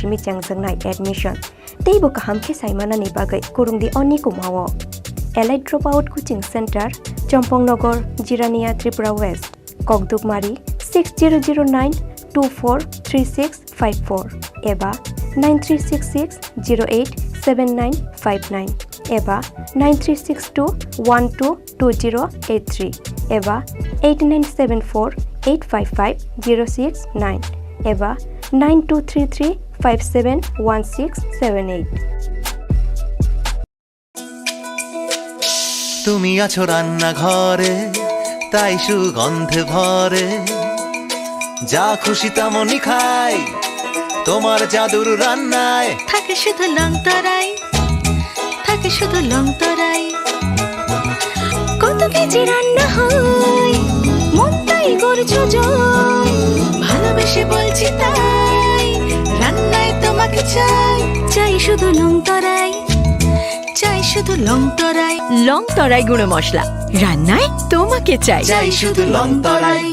simi changjangna admission teibo kaham khe saimanani bagai kurungdi oni kumawo Allied Dropout Coaching Center Champongnagar Jirania Tripura West Kokdukmari 6009243654 eba 9366087959 eba 9362122083 eba 8974855069 eba 9233571678 তুমি আছো রান্না ঘরে তাই সুগন্ধে ভরে যা খুশি তেমনই খাই তোমার জাদুর রান্নায় থাকে শুধু লংতরাই থাকে শুধু লংতরাই কত কেজি রান্না হয় মন তাই করছো জয় ভালোবেসে বলছি তাই রান্নায় তোমাকে চাই চাই শুধু লংতরাই চাই শুধু লংতরাই লংতরাই গুঁড়ো মশলা রান্নায় তোমাকে চাই চাই শুধু লংতরাই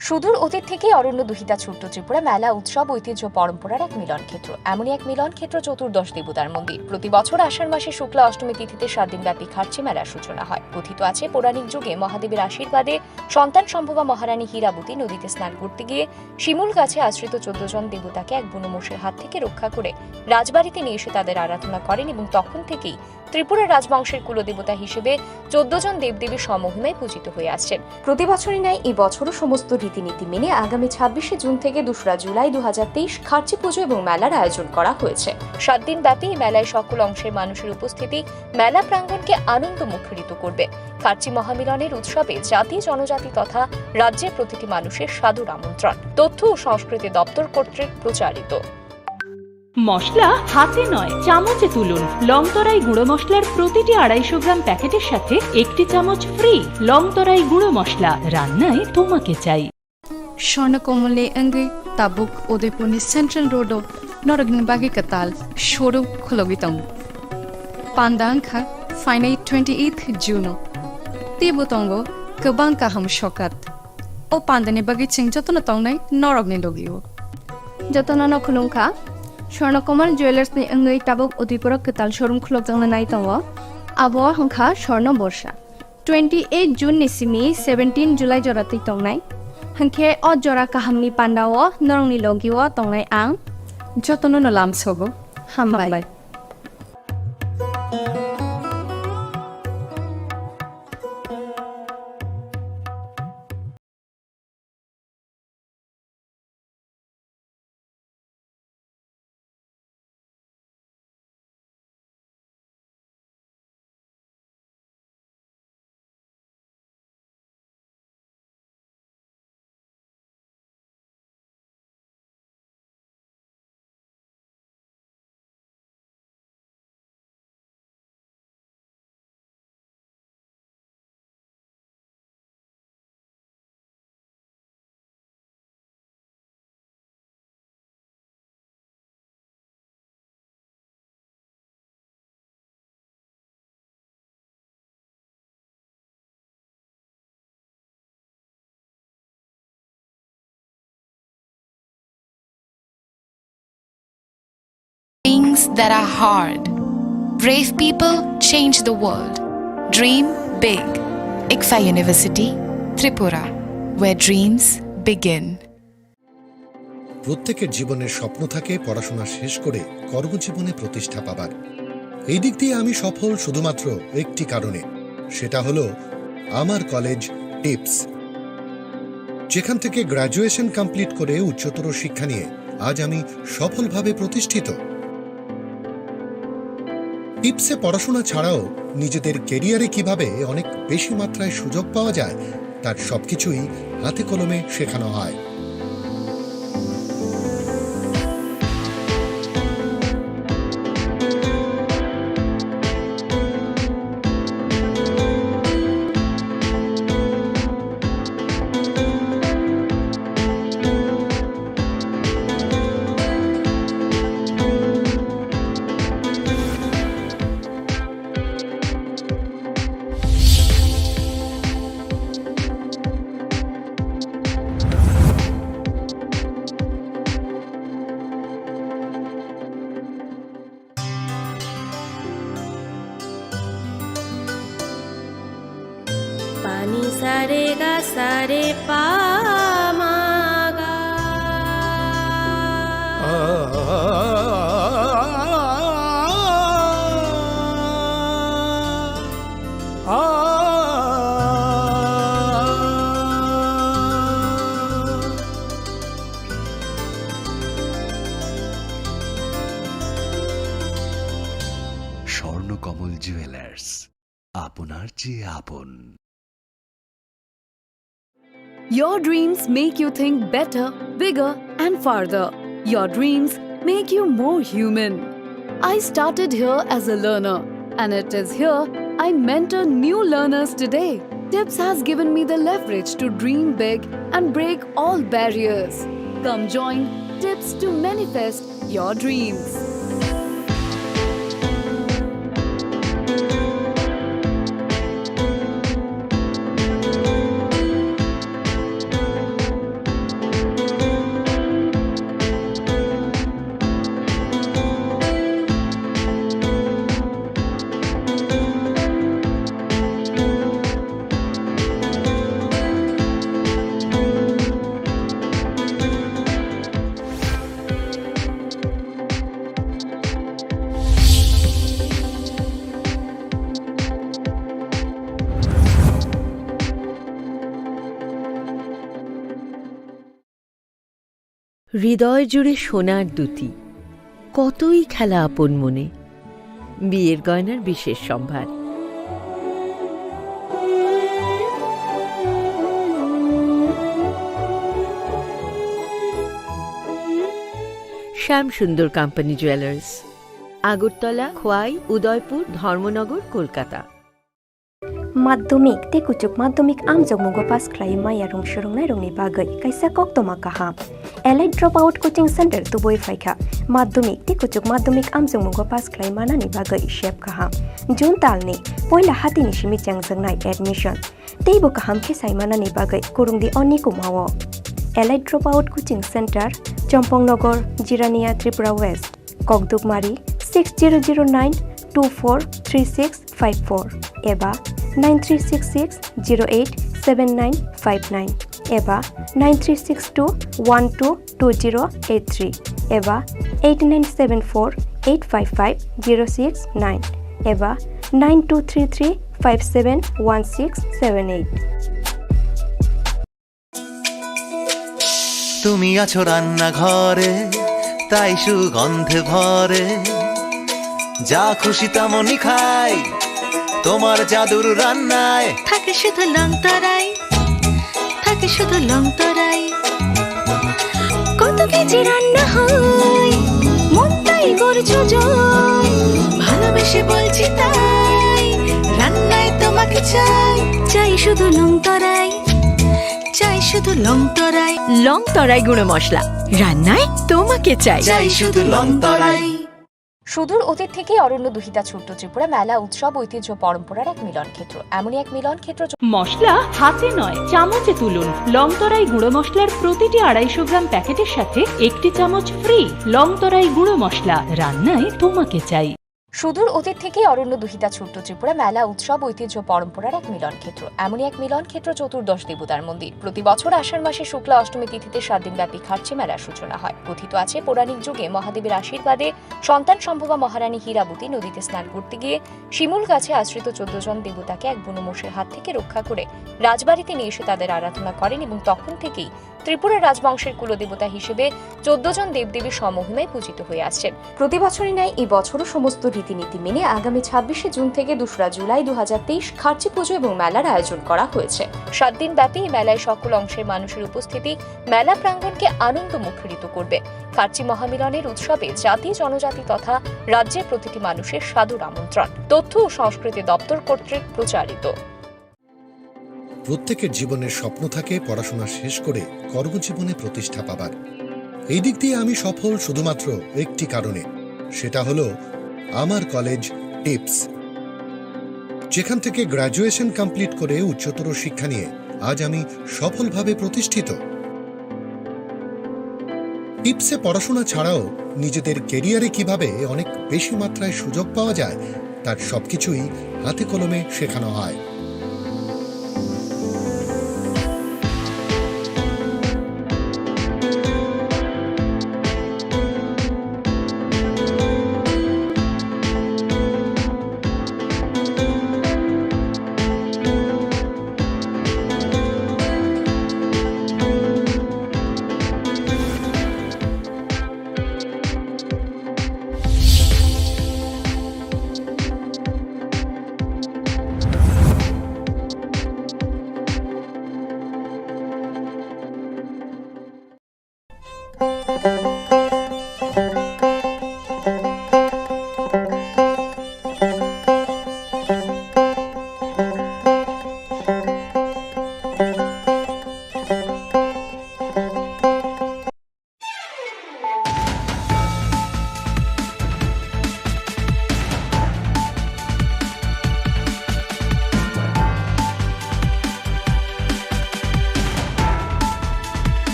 সুদূর অতীত থেকে অরণ্য দুহিতা ছোট্ট ত্রিপুরা মেলা উৎসব ঐতিহ্য পরম্পরার এক মিলন ক্ষেত্র এমনই এক মিলন ক্ষেত্র চতুর্দশ দেবতার মন্দির প্রতি বছর আষাঢ় মাসে শুক্লা অষ্টমী তিথিতে 7 দিন ব্যাপী খার্চি মেলার সূচনা হয় কথিত আছে পৌরাণিক যুগে মহাদেবের আশীর্বাদে সন্তান সম্ভবা মহারানী হীরাবতী নদীতে স্নান করতে গিয়ে শিমুল গাছে আশ্রিত 14 জন দেবতাকে এক বুনোমোষের হাত থেকে রক্ষা করে রাজবাড়িতে নিয়ে এসে তাদের আরাধনা করেন এবং তখন থেকেই ত্রিপুরা রাজবংশের কুলদেবতা হিসেবে 14 জন দেবদেবী সমহিমায় পূজিত হয়ে আসছেন প্রতি বছরই ন্যায় এই বছরও সমস্ত রীতিনীতি মেনে আগামী 26 জুন থেকে 2 জুলাই 2023 খার্চি পুজো এবং মেলার আয়োজন করা হয়েছে 7 দিন ব্যাপী এই মেলায় সকল অংশের মানুষের উপস্থিতি মেলা প্রাঙ্গণকে আনন্দ মুখরিত করবে খার্চি মহামিলনের উৎসবে জাতি জনজাতি তথা রাজ্যের প্রতিটি মানুষের সাদর আমন্ত্রণ তথ্য ও সংস্কৃতি দপ্তর কর্তৃক প্রচারিত মশলা হাতে নয় চামচে তুলুন লংতরাই গুঁড়ো মশলার প্রতিটি 250 গ্রাম প্যাকেটের সাথে একটি চামচ ফ্রি লংতরাই গুঁড়ো মশলা রান্নায় তোমাকে চাই স্বর্ণকমলে অঙ্গে তাবুক উদয়পুরনি সেন্ট্রাল রোড নরগিন বাগি কাতাল শোরুম খলবিতম পান্দাংখা ফাইনাই 28 জুন তিবুতঙ্গ গোবাং কাহাম সকাত ও পান্দানি বাগি চিং যতন তংনাই নরগনি লগিও যতন নখলুংখা স্বর্ণকমল জুয়েলার্সনি অঙ্গই তাবুক উদয়পুরক কাতাল শোরুম খলকজংনা নাই তঙ্গ আবহাওয়া সংখ্যা স্বর্ণ বর্ষা 28 জুন নিসিমি 17 জুলাই জরাতি তংনাই হাংখে অ জরা কাহামনি পান্ডাও নরংনি লগিও তংনাই আং যতন নলাম সব হামবাই Things that are hard. Brave people change the world. Dream big. ICFA University, Tripura, where dreams begin. প্রত্যেকের জীবনের স্বপ্ন থাকে পড়াশোনা শেষ করে কর্মজীবনে প্রতিষ্ঠা পাবার এই দিক দিয়ে আমি সফল শুধুমাত্র একটি কারণে সেটা হলো আমার কলেজ টিপস যেখান থেকে গ্র্যাজুয়েশন কমপ্লিট করে উচ্চতর শিক্ষা নিয়ে আজ আমি সফলভাবে প্রতিষ্ঠিত টিপসে পড়াশোনা ছাড়াও নিজেদের ক্যারিয়ারে কিভাবে অনেক বেশি মাত্রায় সুযোগ পাওয়া যায় তার সবকিছুই হাতে কলমে শেখানো হয় নি সা রে গা সা রে পা মা গা। স্বর্ণকমল জুয়েলার্স, আপনার চেয়ে আপন। Your dreams make you think better, bigger, and farther. Your dreams make you more human. I started here as a learner, and it is here I mentor new learners today. TIPS has given me the leverage to dream big and break all barriers. Come join TIPS to manifest your dreams. হৃদয় জুড়ে সোনার দুটি, কতই খেলা আপন মনে, বিয়ের গয়নার বিশেষ সম্ভার। শ্যাম সুন্দর কোম্পানি জুয়েলার্স, আগরতলা, খোয়াই, উদয়পুর, ধর্মনগর, কলকাতা। माध्यमिक ते कुचुक माध्यमिक आमजोग मुगो पास क्लाइ माया रंग सुरंगनाय रंगनि बागै कायसा कक्तमा काहा elite drop out coaching centre तुबोय फायखा माध्यमिक ते कुचुक माध्यमिक आमजोग मुगो पास क्लाइ मानानि बागै शेप काहा जुन तालनि पहिला हातिनि सिमि चांजोंनाय एडमिशन तेबो काहाम खेसाय मानानि बागै कुरुंदि अनि कुमावो elite drop out coaching centre Champaknagar Jirania Tripura West ककदुकमारी 6009243654 एबा 9366087959 एबा 9362122083 एबा 8974855069 एबा 9233571678। তুমি আছো রান্না ঘরে তাই সুগন্ধে ভরে যা খুশি তেমনই খাই তোমার জাদুর রান্নায় থাকে শুধু লং তরাই, থাকে শুধু লং তরাই। কত কেজি রান্না হয় মন তাই করছো জয়, ভালোবেসে বলছি তাই রান্নায় তোমাকে চাই, চাই শুধু লং তরাই, চাই শুধু লং তরাই। লং তরাই গুঁড়ো মশলা, রান্নায় তোমাকে চাই, চাই শুধু লং তরাই। সুদূর অতীত থেকে অরণ্য দুহিতা ছোট্ট ত্রিপুরা মেলা উৎসব ঐতিহ্য পরম্পরার এক মিলন ক্ষেত্র। এমনই এক মিলন ক্ষেত্র। মশলা হাতে নয় চামচে তুলুন। লংতরাই গুঁড়ো মশলার প্রতিটি 250 গ্রাম প্যাকেটের সাথে একটি চামচ ফ্রি। লংতরাই গুঁড়ো মশলা, রান্নায় তোমাকে চাই। সুদূর অতীত থেকে অরণ্য দুহিতা ছোট্ট ত্রিপুরা মেলা উৎসব ঐতিহ্য পরম্পরার এক মিলন ক্ষেত্র। এমনই এক মিলন ক্ষেত্র চতুর্দশ দেবতার মন্দির। প্রতি বছর আষাঢ় মাসে শুক্লা অষ্টমী তিথিতে 7 দিন ব্যাপী খার্চি মেলার সূচনা হয়। কথিত আছে পৌরাণিক যুগে মহাদেবের আশীর্বাদে সন্তান সম্ভবা মহারানী হীরাবতী নদীতে স্নান করতে গিয়ে শিমুল গাছে আশ্রিত 14 জন দেবতাকে এক বুনোমোষের হাত থেকে রক্ষা করে রাজবাড়িতে নিয়ে এসে তাদের আরাধনা করেন এবং তখন থেকেই ত্রিপুরা রাজবংশের কুলদেবতা হিসেবে 14 জন দেবদেবীর সমহিমায় পূজিত হয়ে আসছেন। প্রতি বছরই ন্যায় এই বছরও সমস্ত রীতিনীতি মেনে আগামী 26শে জুন থেকে 2রা জুলাই 2023 খার্চি পুজো এবং মেলার আয়োজন করা হয়েছে। 7 দিন ব্যাপী এই মেলায় সকল অংশের মানুষের উপস্থিতি মেলা প্রাঙ্গণকে আনন্দ মুখরিত করবে। খার্চি মহামিলনের উৎসবে জাতি জনজাতি তথা রাজ্যের প্রতিটি মানুষের সাদর আমন্ত্রণ। তথ্য ও সংস্কৃতি দপ্তর কর্তৃক প্রচারিত। প্রত্যেকের জীবনের স্বপ্ন থাকে পড়াশোনা শেষ করে কর্মজীবনে প্রতিষ্ঠা পাবার। এই দিক দিয়ে আমি সফল শুধুমাত্র একটি কারণে, সেটা হলো আমার কলেজ টিপস, যেখান থেকে গ্র্যাজুয়েশন কমপ্লিট করে উচ্চতর শিক্ষা নিয়ে আজ আমি সফলভাবে প্রতিষ্ঠিত। টিপসে পড়াশোনা ছাড়াও নিজেদের কেরিয়ারে কিভাবে অনেক বেশি মাত্রায় সুযোগ পাওয়া যায় তার সবকিছুই হাতে কলমে শেখানো হয়।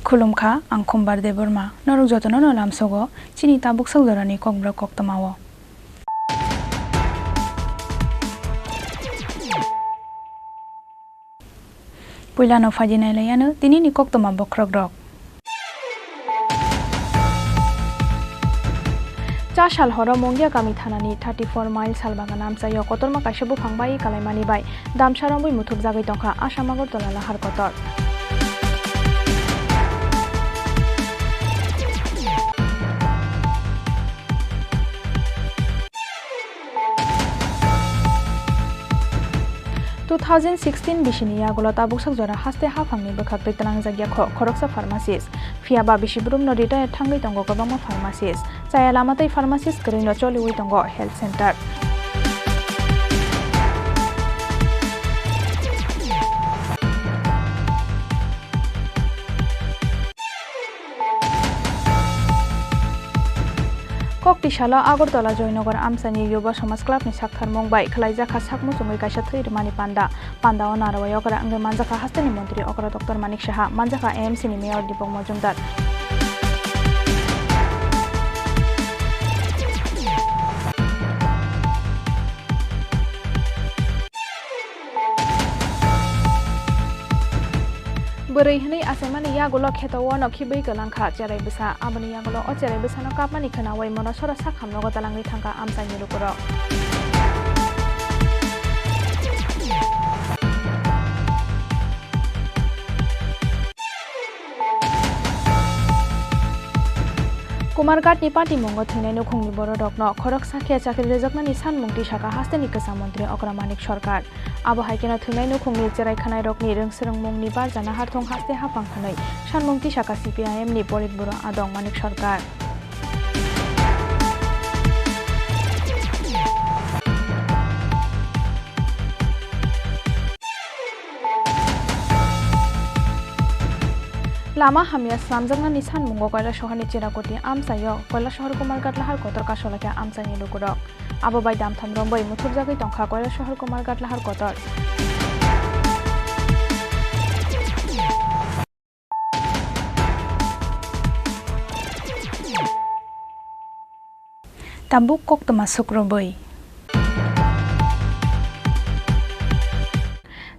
खुलुमखा आं खम्बार देबरमा नरक जतन नलाम सगो चिनी ताबुक सौदरानि kokborok koktamawo पुइलानो फाजिनायलायानो दिनैनि koktoma bokrok rok चा साल हरो मंगिया गामि थानानि 34 माइल सालबागान आमसायो कतरमा काइसा बुफांबाय कालायमानि बाय दामसारंबुइ मुथुब जागै तंखा आसाम आगरतला लाहार कतर टू 2016 बिसिनि आगोलाव ताबुक सकजरा हास्ते हाफांनि बोखाक दैतलां जायगाखौ खरकसा फार्मासिस्ट फियाबा बिसिब्रुम न रिटायार थांगै दंग गोबांमा फार्मासिस्ट जाया लामातै फार्मासिस्ट गरैनो चलिउइ दंग हेल्थ सेन्टार कक्तिशाला आगरतला जयनगर आमसानि युवा समाज क्लाबनि साकथार मंबाय खलाइजाखा साकमुसुङै काइसा थैरमानि पान्दा ओ नारावाय अकरा अंगे मानजाखा हास्तानि मन्त्री अकरा डक्टर मानिक साहा मानजाखा एएमसी नि मेयर दीपक मजुमदार बोरै हनै आसामानि यागोल खेताव नखिबै गलांखा चेराइबसा आबनि यागोल अ चेराइबसानो कापमानि खोनावै मनसरा साखामनो गतालांगै थांगा आमसानि रुकुर कुमारघाटनि पार्टी मंग थैनाय नखुंनि बर रकनो खरक साखिया चाकरि रेजकनानि सानमुंथि साखा हास्तेनि गोसा मन्त्री अकरा मानिक सरकार आबो हाइकेना थैनाय नखुंनि जेरायखानाय रकनि रोंसोरों मुंनि बारजाना हारथं हास्ते हाफांखानै सानमुंथि साखा CPIM नि पलिटबुरो आदं मानिक सरकार लामा हामिया सामजंगनानि सानमुंगो कयला शहरनि चिराकोटी आमसायो कयला शहर कुमारघाट लाहार कतर कासलाके आमसानि लुकुरक आबो बाय दामथाम रम्बै मुथुब जागै तंखा कयला शहर कुमारघाट लाहार कतर ताबुक कोक्तमा सुक्रबै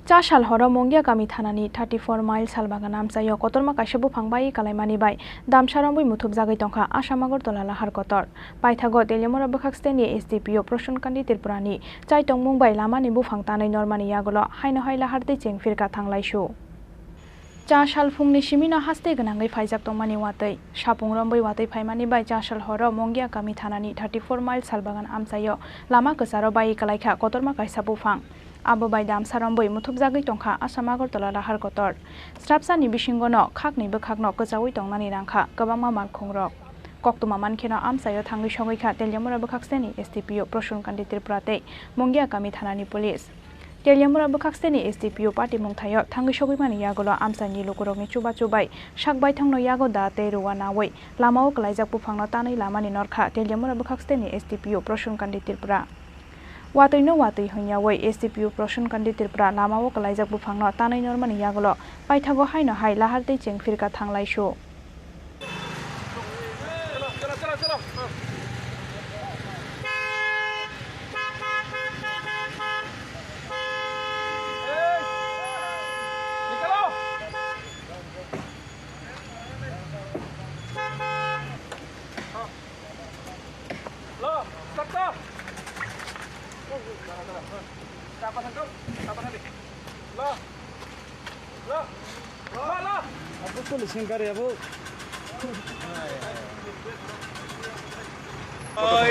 चा साल हरो मंगिया गामि थानानि 34 माइल सालबागान आमसायो कतरमा काइसा बुफांबाय कालायमानि बाय दामसारंबुइ मुथुब जागै तंखा आसाम आगरतला लाहार कतर पाइथागो तेलिमरा बखाकस्तेनि SDPO प्रसन्नकान्ति त्रिपुरानि चाइटं मुंबाय लामानि बुफां तानै नरमानि यागोल हायनो हाय लाहार दैचें फिरका थांलायसु चा साल फुंनि सिमिना हास्ते गोनाङै फाइजाक तंमानि वातै सापुं रम्बै वातै फाइमानि बाय चा साल हरो मंगिया गामि थानानि 34 माइल सालबागान आमसायो लामा गोसारो बाय कालायखा कतरमा काइसा बुफां आबो बाय दामसारंबै मुथुब जागै तंखा आसाम आगरतला लाहार कतर स्ट्रापसानि बिसिंगनो खाकनैबो खाकनो गोजावै तंनानि रांखा गोबांमा मालखंरक कोक्तमा मानखेना आमसायो थांगै सगैखा तेलियामुरा बखाकस्तेनि SDPO प्रसन्नकान्ति त्रिपुराते मंगिया गामि थानानि police Teliamura बखाकस्तेनि SDPO party मुंथायो थांगै सगैमानि यागोल आमसानि लुकुरकनि Chuba चुबाय साकबाय थांनो यागो दाते रुवा नावै लामाओ कलाइजाक बुफांनो तानै लामानि नरखा तेलियामुरा बखाकस्तेनि SDPO प्रसन्नकान्ति त्रिपुरा वातैनो वातै हन्यावै SDPO प्रसन्नकान्ति त्रिपुरा लामाओ कलाइजाक बुफांनो तानै नरमानि यागोल पाइथागो हायनो हाय लाहार दैचें फिरका थांलायसु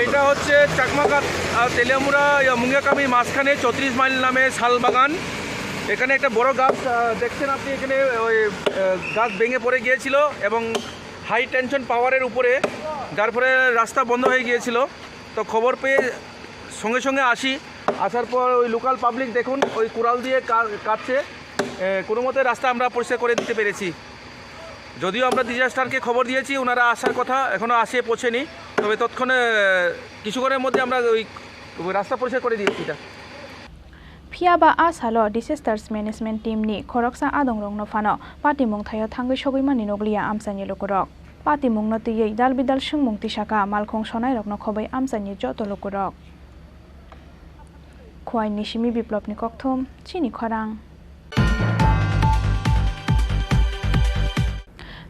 এটা হচ্ছে চাকমাঘাট তেলিয়ামুড়া মুঙ্গিয়াকামি মাঝখানে 34 মাইল নামে শালবাগান এখানে একটা বড় গাছ দেখছেন আপনি এখানে ওই গাছ ভেঙে পড়ে গিয়েছিল এবং হাই টেনশন পাওয়ারের উপরে যার ফলে রাস্তা বন্ধ হয়ে গিয়েছিল তো খবর পেয়ে সঙ্গে সঙ্গে আসার পর ওই লোকাল পাবলিক দেখুন ওই কুড়াল দিয়ে কাটছে কোনো মতে রাস্তা আমরা পরিষ্কার করে দিতে পেরেছি যদিও আমরা ডিজাস্টারকে খবর দিয়েছি ওনারা আসার কথা এখনও আসে পৌঁছেনি তবে তৎক্ষণে কিছুক্ষণের মধ্যে আমরা ওই রাস্তা পরিষ্কার করে দিয়েছি এটা Fiaba a salo disasters management team ni khoroksa adong rong no fano pati mong thayo thangai sogimani noglia amsani lokorok pati mong no tiyei dal bidal sungmung tisaka malkhong sonai rok no khobai amsani joto lokorok khwai nishimi biplop ni kokthom Chini Khorang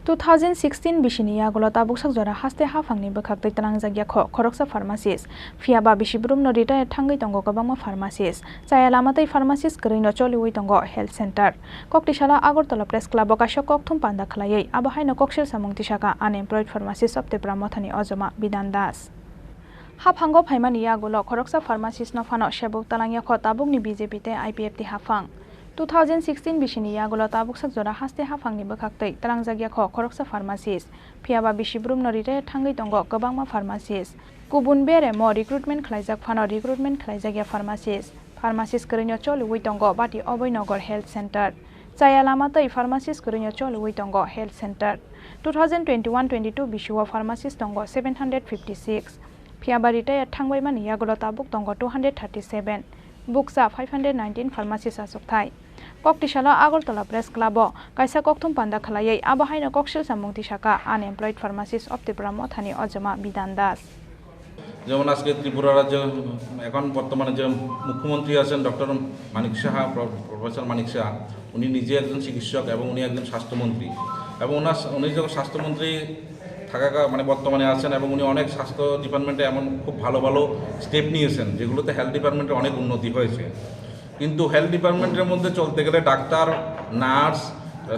2016 bishini yagulo tabuk sakjora haste hafangni bokhaktei tanang jagya khoroksa pharmacist fiaba bishibrum no retire thangai tongo gobangma pharmacist chaya lamatei pharmacist korino choliwi tongo health center koktishala agartala press club kaisha kokthum panda khlaiei abahaino kokshil samung tisaka unemployed pharmacist of Tripura mothani ojoma bidan das hafango phaimani yagulo khoroksa pharmacist no phano sebuk talangya kho tabukni BJP te IPF ti hafang 2016 bishini yagulo tabuk sakjora haste hafangni bokhaktei talangjagya kho khoroksa pharmacist phiaba bishibrum no retire thangai tongo gobangma pharmacist kubun bere mo recruitment khlaijak phano recruitment khlaijagya pharmacist korino choliwi tongo bati oboynagar health center chaya lamatei pharmacist korino choliwi tongo health center 2021-22 bishuo pharmacist tongo 756 phiaba retire thangbai mani yagulo tabuk tongo 237 buksa 519 pharmacist asokthai koktishala agartala press club kaisa kokthum panda khlaiei abahaino kokshil samung tisaka unemployed pharmacist of Tripura mothani ojoma bidan das যেমন আজকে ত্রিপুরা রাজ্যে এখন বর্তমানে যে মুখ্যমন্ত্রী আছেন doctor Manik Saha professor Manik Saha উনি নিজে একজন চিকিৎসক এবং উনি একজন স্বাস্থ্যমন্ত্রী এবং উনি যখন স্বাস্থ্যমন্ত্রী থাকা মানে বর্তমানে আছেন এবং উনি অনেক স্বাস্থ্য ডিপার্টমেন্টে এমন খুব ভালো ভালো স্টেপ নিয়েছেন যেগুলোতে হেলথ ডিপার্টমেন্টে অনেক উন্নতি হয়েছে কিন্তু হেলথ ডিপার্টমেন্টের মধ্যে চলতে গেলে ডাক্তার নার্স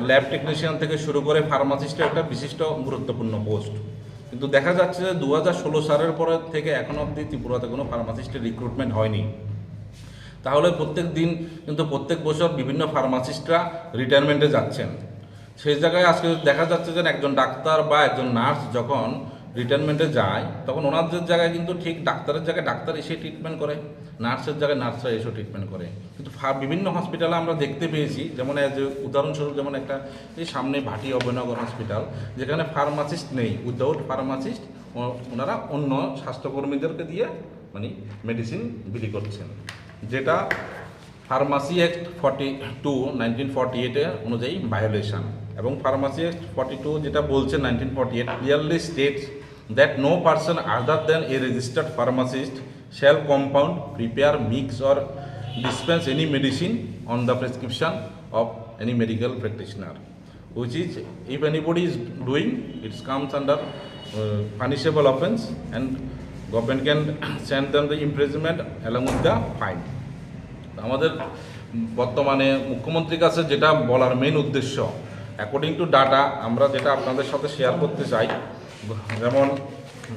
ল্যাব টেকনিশিয়ান থেকে শুরু করে ফার্মাসিস্টের একটা বিশিষ্ট গুরুত্বপূর্ণ পোস্ট কিন্তু দেখা যাচ্ছে যে 2016 সালের পর থেকে এখন অবধি ত্রিপুরাতে কোনো ফার্মাসিস্টের রিক্রুটমেন্ট হয়নি তাহলে প্রত্যেক বছর বিভিন্ন ফার্মাসিস্টরা রিটায়ারমেন্টে যাচ্ছেন সেই জায়গায় আজকে দেখা যাচ্ছে যে একজন ডাক্তার বা একজন নার্স যখন রিটায়ারমেন্টে যায় তখন ওনাদের জায়গায় কিন্তু ঠিক ডাক্তারের জায়গায় ডাক্তার এসে ট্রিটমেন্ট করে নার্সের জায়গায় নার্সরা এসে ট্রিটমেন্ট করে কিন্তু বিভিন্ন হসপিটালে আমরা দেখতে পেয়েছি যেমন উদাহরণস্বরূপ যেমন একটা এই সামনে ভাটি অভয়নগর হসপিটাল যেখানে ফার্মাসিস্ট নেই উইদাউট ফার্মাসিস্ট ওনারা অন্য স্বাস্থ্যকর্মীদেরকে দিয়ে মানে মেডিসিন বিলি করছেন যেটা ফার্মাসি অ্যাক্ট 1948 অনুযায়ী ভায়োলেশন এবং ফার্মাসি অ্যাক্ট 42 যেটা বলছে 1948 clearly states that no person other than a registered pharmacist shall compound, prepare, mix or dispense any medicine on the prescription of any medical practitioner, which is if anybody is doing it comes under punishable offense and government can send them the imprisonment along with the fine. আমাদের বর্তমানে মুখ্যমন্ত্রীর কাছে যেটা বলার main উদ্দেশ্য according to data আমরা যেটা আপনাদের সাথে শেয়ার করতে চাই যেমন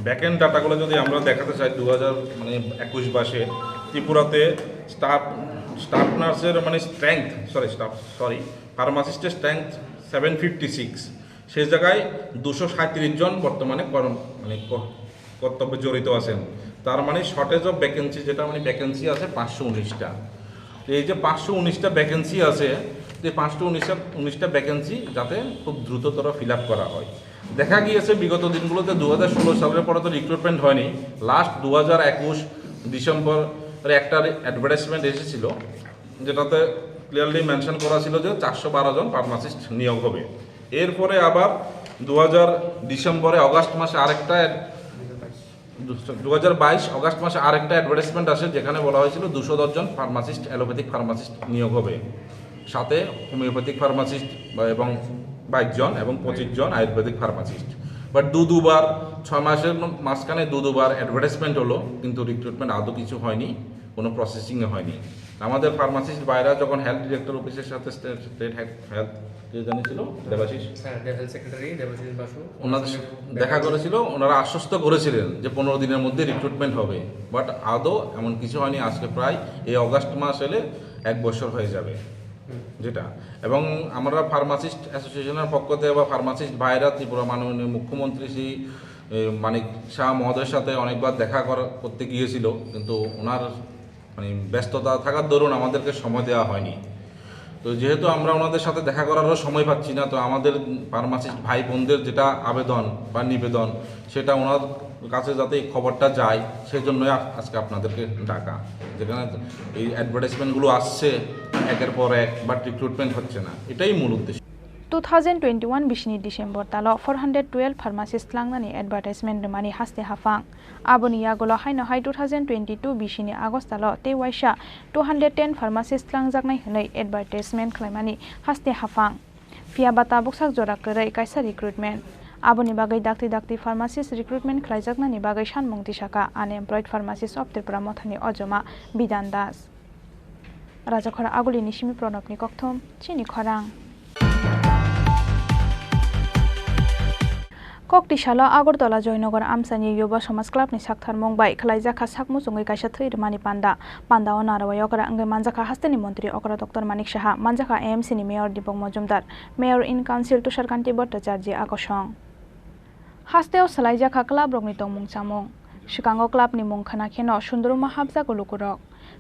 ব্যাকএন্ড ডাটাগুলো যদি আমরা দেখাতে চাই 2021-22 ত্রিপুরাতে স্টাফ নার্সের মানে ফার্মাসিস্টের স্ট্রেংথ 756 সেই জায়গায় 237 জন বর্তমানে কর্তব্যে জড়িত আছেন তার মানে শর্টেজ অফ ভ্যাকেন্সি যেটা মানে ভ্যাকেন্সি আছে 519টা এই যে 519টা ভ্যাকেন্সি আছে এই 519টা ভ্যাকেন্সি যাতে খুব দ্রুততর ফিল আপ করা হয় দেখা গিয়েছে বিগত দিনগুলোতে 2016 সালের পরে তো রিক্রুটমেন্ট হয়নি লাস্ট 2021 ডিসেম্বরে একটা অ্যাডভার্টাইজমেন্ট এসেছিল যেটাতে ক্লিয়ারলি মেনশন করা ছিল যে 412 জন ফার্মাসিস্ট নিয়োগ হবে এরপরে আবার 2022 অগাস্ট মাসে আরেকটা 2022 অগাস্ট মাসে আরেকটা অ্যাডভার্টাইজমেন্ট আসে যেখানে বলা হয়েছিল 210 জন ফার্মাসিস্ট অ্যালোপ্যাথিক ফার্মাসিস্ট নিয়োগ হবে সাথে হোমিওপ্যাথিক ফার্মাসিস্ট এবং 22 জন এবং 25 জন আয়ুর্বেদিক ফার্মাসিস্ট বাট দুবার 6 মাসের মাঝখানে দুবার অ্যাডভার্টাইজমেন্ট হলো কিন্তু রিক্রুটমেন্ট আদৌ কিছু হয়নি কোনো প্রসেসিংয়ে হয়নি আমাদের ফার্মাসিস্ট বাইরা যখন হেলথ ডিরেক্টর অফিসের সাথে স্টেট হেলথ জানিয়েছিল দেবাশিস সেক্রেটারি দেবাশিস বাসু ওনাদের দেখা করেছিল ওনারা আশ্বস্ত করেছিলেন যে 15 দিনের মধ্যে রিক্রুটমেন্ট হবে বাট আদৌ এমন কিছু হয়নি আজকে প্রায় এই অগাস্ট মাস এলে 1 বছর হয়ে যাবে যেটা এবং আমরা ফার্মাসিস্ট অ্যাসোসিয়েশনের পক্ষ থেকে বা ফার্মাসিস্ট ভাইরা ত্রিপুরা মাননীয় মুখ্যমন্ত্রী শ্রী মানিক শাহ মহোদয়ের সাথে অনেকবার দেখা করতে গিয়েছিল কিন্তু ওনার মানে ব্যস্ততা থাকার দরুন আমাদেরকে সময় দেওয়া হয়নি তো যেহেতু আমরা ওনাদের সাথে দেখা করারও সময় পাচ্ছি না, তো আমাদের ফার্মাসিস্ট ভাই বোনদের যেটা আবেদন বা নিবেদন, সেটা ওনার কাছে যাতে এই খবরটা যায়, সেই জন্যই আজকে আপনাদেরকে ডাকা। যেখানে এই অ্যাডভার্টাইজমেন্টগুলো আসছে একের পর এক, বাট রিক্রুটমেন্ট হচ্ছে না, এটাই মূল উদ্দেশ্য। 2021 बिसनि डिसेम्बर ताल 412 फार्मासिस्ट लांनानै एडभार्टाइजमेंट मानि हास्ते हाफां आबोनि आगोलाव हायनो हाय 2022 बिसनि आगस्ट ताल ते वाइसा 210 फार्मासिस्ट लांजागनाय हनै एडभार्टाइजमेंट खालामनानै हास्ते हाफां फिया बाता बक्साक जरा करै कायसा रिक्रुटमेंट आबोनि बागै दाक्ति फार्मासिस्ट रिक्रुटमेंट खालामजागनायनि बागै सानमुं दिसाका आनएमप्लयड फार्मासिस्ट अफ त्रिपुरा मथानि अजमा बिधान दास राजाखरा आगुलिनि सिमी प्रणबनि कक्थम चिनी खरां कक्तिशाला आगरतला जयनगर आमसानि युवा समाज क्लाबनि साकथार मंबाय खलाइजाखा साकमुसुङै कायसा थैरमानि पान्दा ओ नारावाय अकरा अंगै मानजाखा हास्तेनि मन्त्री अकरा डक्टर मानिक साहा मानजाखा एएमसीनि mayor Dipak Majumder mayor in council Tusharkanti Bhattacharya आकसं हास्तेयाव सलाइजाखा क्लाब रगनि तंमुं चामुं सिगाङाव क्लाबनि मुं खोनाखेनो सुन्दरमा हाबजागो लुकुरक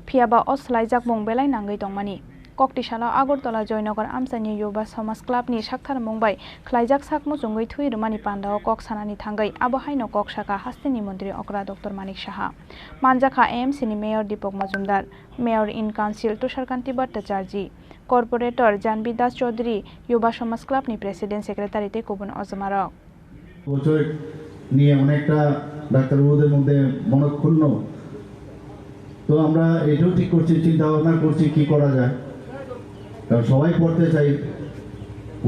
फियाबा अ सलाइजाक मुं बेलाय नांगै दंमानि कक्तिशाला आगरतला जयनगर आमसानि युवा समाज क्लाबनि साकथार मंबाय खलाइजाक साकमुसुङै थैरमानि पान्दाव कक सानानि थांगै आबहायनो कक साका हास्तेनि मन्त्री अकरा डक्टर मानिक साहा मानजाखा एएमसीनि mayor Dipak Majumder mayor in council Tusharkanti Bhattacharya corporator Jahnabi Das Chowdhury युवा समाज क्लाबनि प्रेसिडेंट सेक्रेटारि तेकुबुन अजमारक বছর নিয়ে অনেকটা ডাক্তারবাবুদের মধ্যে মনক্ষুণ্ণ, তো আমরা এটাও ঠিক করছি, চিন্তা ভাবনা করছি কি করা যায়, কারণ সবাই পড়তে চাই,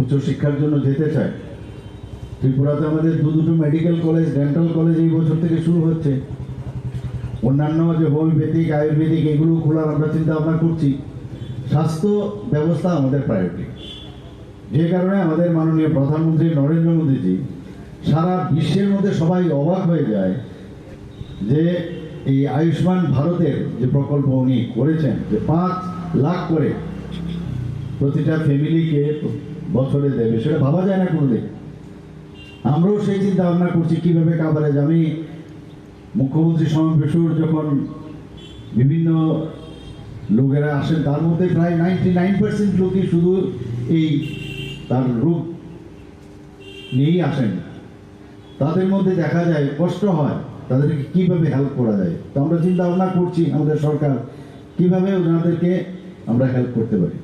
উচ্চশিক্ষার জন্য যেতে চায়। ত্রিপুরাতে আমাদের দুটো মেডিকেল কলেজ, ডেন্টাল কলেজ এই বছর থেকে শুরু হচ্ছে, অন্যান্য যে হোমিওপ্যাথিক আয়ুর্বেদিক এগুলো খোলার আমরা চিন্তা ভাবনা করছি। স্বাস্থ্য ব্যবস্থা আমাদের প্রায়োরিটি, যে কারণে আমাদের মাননীয় প্রধানমন্ত্রী নরেন্দ্র মোদীজি সারা বিশ্বের মধ্যে সবাই অবাক হয়ে যায় যে এই আয়ুষ্মান ভারতের যে প্রকল্প উনি করেছেন, যে 5 লাখ করে প্রতিটা ফ্যামিলিকে বছরে দেবে, সেটা ভাবা যায় না কোনোদিন। আমরাও সেই চিন্তা ভাবনা করছি কীভাবে কাভারেজ। আমি মুখ্যমন্ত্রী সমাবেশের যখন বিভিন্ন লোকেরা আসেন, তার মধ্যে প্রায় 99% লোকই শুধু এই তার রোগ নিয়েই আসেন। তাদের মধ্যে দেখা যায় কষ্ট হয়, তাদেরকে কিভাবে হেল্প করা যায়। তো আমরা চিন্তা ভাবনা করছি আমাদের সরকার কিভাবে ওনাদেরকে আমরা হেল্প করতে পারি।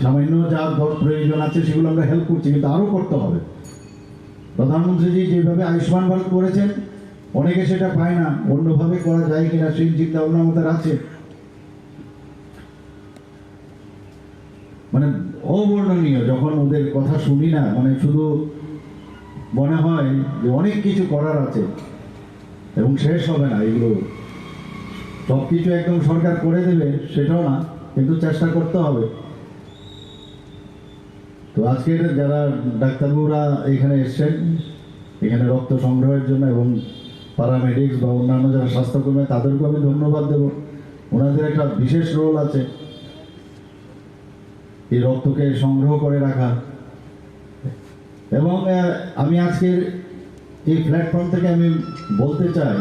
সামান্য যা প্রয়োজন আছে সেগুলো আমরা হেল্প করছি, কিন্তু আরও করতে হবে। প্রধানমন্ত্রীজি যেভাবে আয়ুষ্মান ভারত করেছেন, অনেকে সেটা পায় না, অন্যভাবে করা যায় কিনা সেই চিন্তা ভাবনা আমাদের আছে। মানে অবর্ণনীয়, যখন ওদের কথা শুনি না, মানে শুধু মনে হয় যে অনেক কিছু করার আছে এবং শেষ হবে না। এগুলো সব কিছু একদম সরকার করে দেবে সেটাও না, কিন্তু চেষ্টা করতে হবে। তো আজকে যারা ডাক্তারবাবুরা এখানে এসছেন, এখানে রক্ত সংগ্রহের জন্য, এবং প্যারামেডিক্স বা অন্যান্য যারা স্বাস্থ্যকর্মী, তাদেরকেও আমি ধন্যবাদ দেব। ওনাদের একটা বিশেষ রোল আছে এই রক্তকে সংগ্রহ করে রাখা। এবং আমি আজকের এই প্ল্যাটফর্ম থেকে আমি বলতে চাই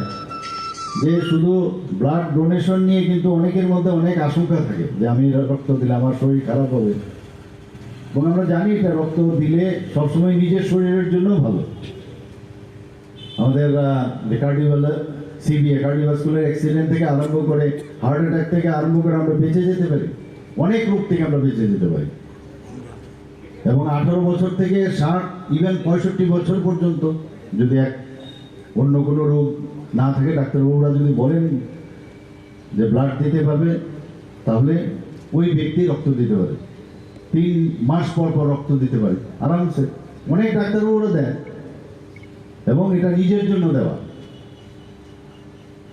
যে শুধু ব্লাড ডোনেশন নিয়ে কিন্তু অনেকের মধ্যে অনেক আশঙ্কা থাকে যে আমি রক্ত দিলে আমার শরীর খারাপ হবে, এবং আমরা জানি এটা রক্ত দিলে সবসময় নিজের শরীরের জন্য ভালো। আমাদের কার্ডিওভাস্কুলার অ্যাক্সিডেন্ট থেকে আরম্ভ করে, হার্ট অ্যাটাক থেকে আরম্ভ করে আমরা বেঁচে যেতে পারি, অনেক রোগ থেকে আমরা বেঁচে যেতে পারি। এবং 18 বছর থেকে 60 ইভেন 65 বছর পর্যন্ত যদি অন্য কোনো রোগ না থাকে, ডাক্তারবাবুরা যদি বলেন যে ব্লাড দিতে পারবে, তাহলে ওই ব্যক্তি রক্ত দিতে পারে। 3 মাস পর পর রক্ত দিতে পারে আরামসে, অনেক ডাক্তারবাবুরা দেয়, এবং এটা নিজের জন্য দেওয়া।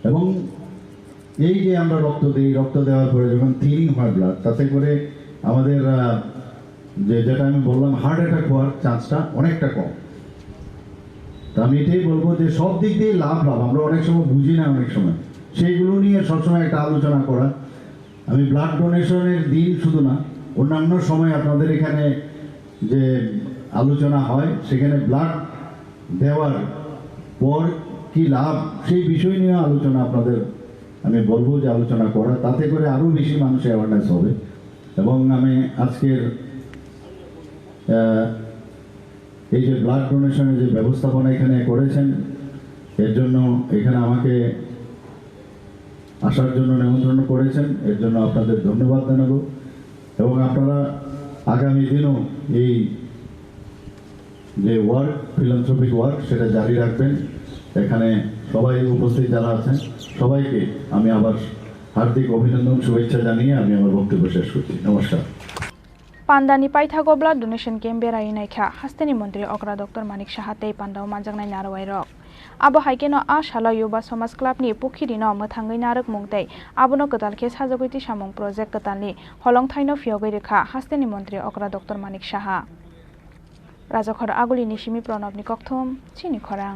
এবং এই যে আমরা রক্ত দিই, রক্ত দেওয়ার পরে যখন থিনিং হয় ব্লাড, তাতে করে আমাদের যেটা আমি বললাম হার্ট অ্যাটাক হওয়ার চান্সটা অনেকটা কম। তা আমি এটাই বলবো যে সব দিক দিয়ে লাভ। আমরা অনেক সময় বুঝি না, অনেক সময় সেইগুলো নিয়ে সবসময় একটা আলোচনা করা। আমি ব্লাড ডোনেশনের দিন শুধু না, অন্যান্য সময় আপনাদের এখানে যে আলোচনা হয়, সেখানে ব্লাড দেওয়ার পর কি লাভ, সেই বিষয় নিয়ে আলোচনা আপনাদের আমি বলবো যে আলোচনা করা, তাতে করে আরও বেশি মানুষের অ্যাওয়ারনেস হবে। এবং আমি আজকের এই যে ব্লাড ডোনেশনের যে ব্যবস্থাপনা এখানে করেছেন, এর জন্য এখানে আমাকে আসার জন্য নিমন্ত্রণ করেছেন, এর জন্য আপনাদের ধন্যবাদ জানাবো। এবং আপনারা আগামী দিনও এই যে ওয়ার্ক, ফিলান্থ্রপিক ওয়ার্ক, সেটা জারি রাখবেন। এখানে সবাই উপস্থিত যারা আছেন সবাইকে আমি আবার হার্দিক অভিনন্দন, শুভেচ্ছা জানিয়ে আমি আমার বক্তব্য শেষ করছি। নমস্কার। पान्दानि पाइथागो ब्लाड डोनेशन केम्प बेरायनायखा हास्तेनि मन्त्री अग्रा डक्टर मानिक साहाते पान्दाव मानजांनाय नारवाय रक आबो हाइकेनो आ साला युवा समाज क्लाबनि पुखिरिनो मोथाङै नारक मुंदै आबोनो गदालखे साजगैति सामुं प्रोजेक्ट गदालनि हलंथाइनो फियगै रेखा हास्तेनि मन्त्री अग्रा डक्टर मानिक साहा राजाखर आगुलिनि सिमि प्रणबनि कक्थुम चिनि खरां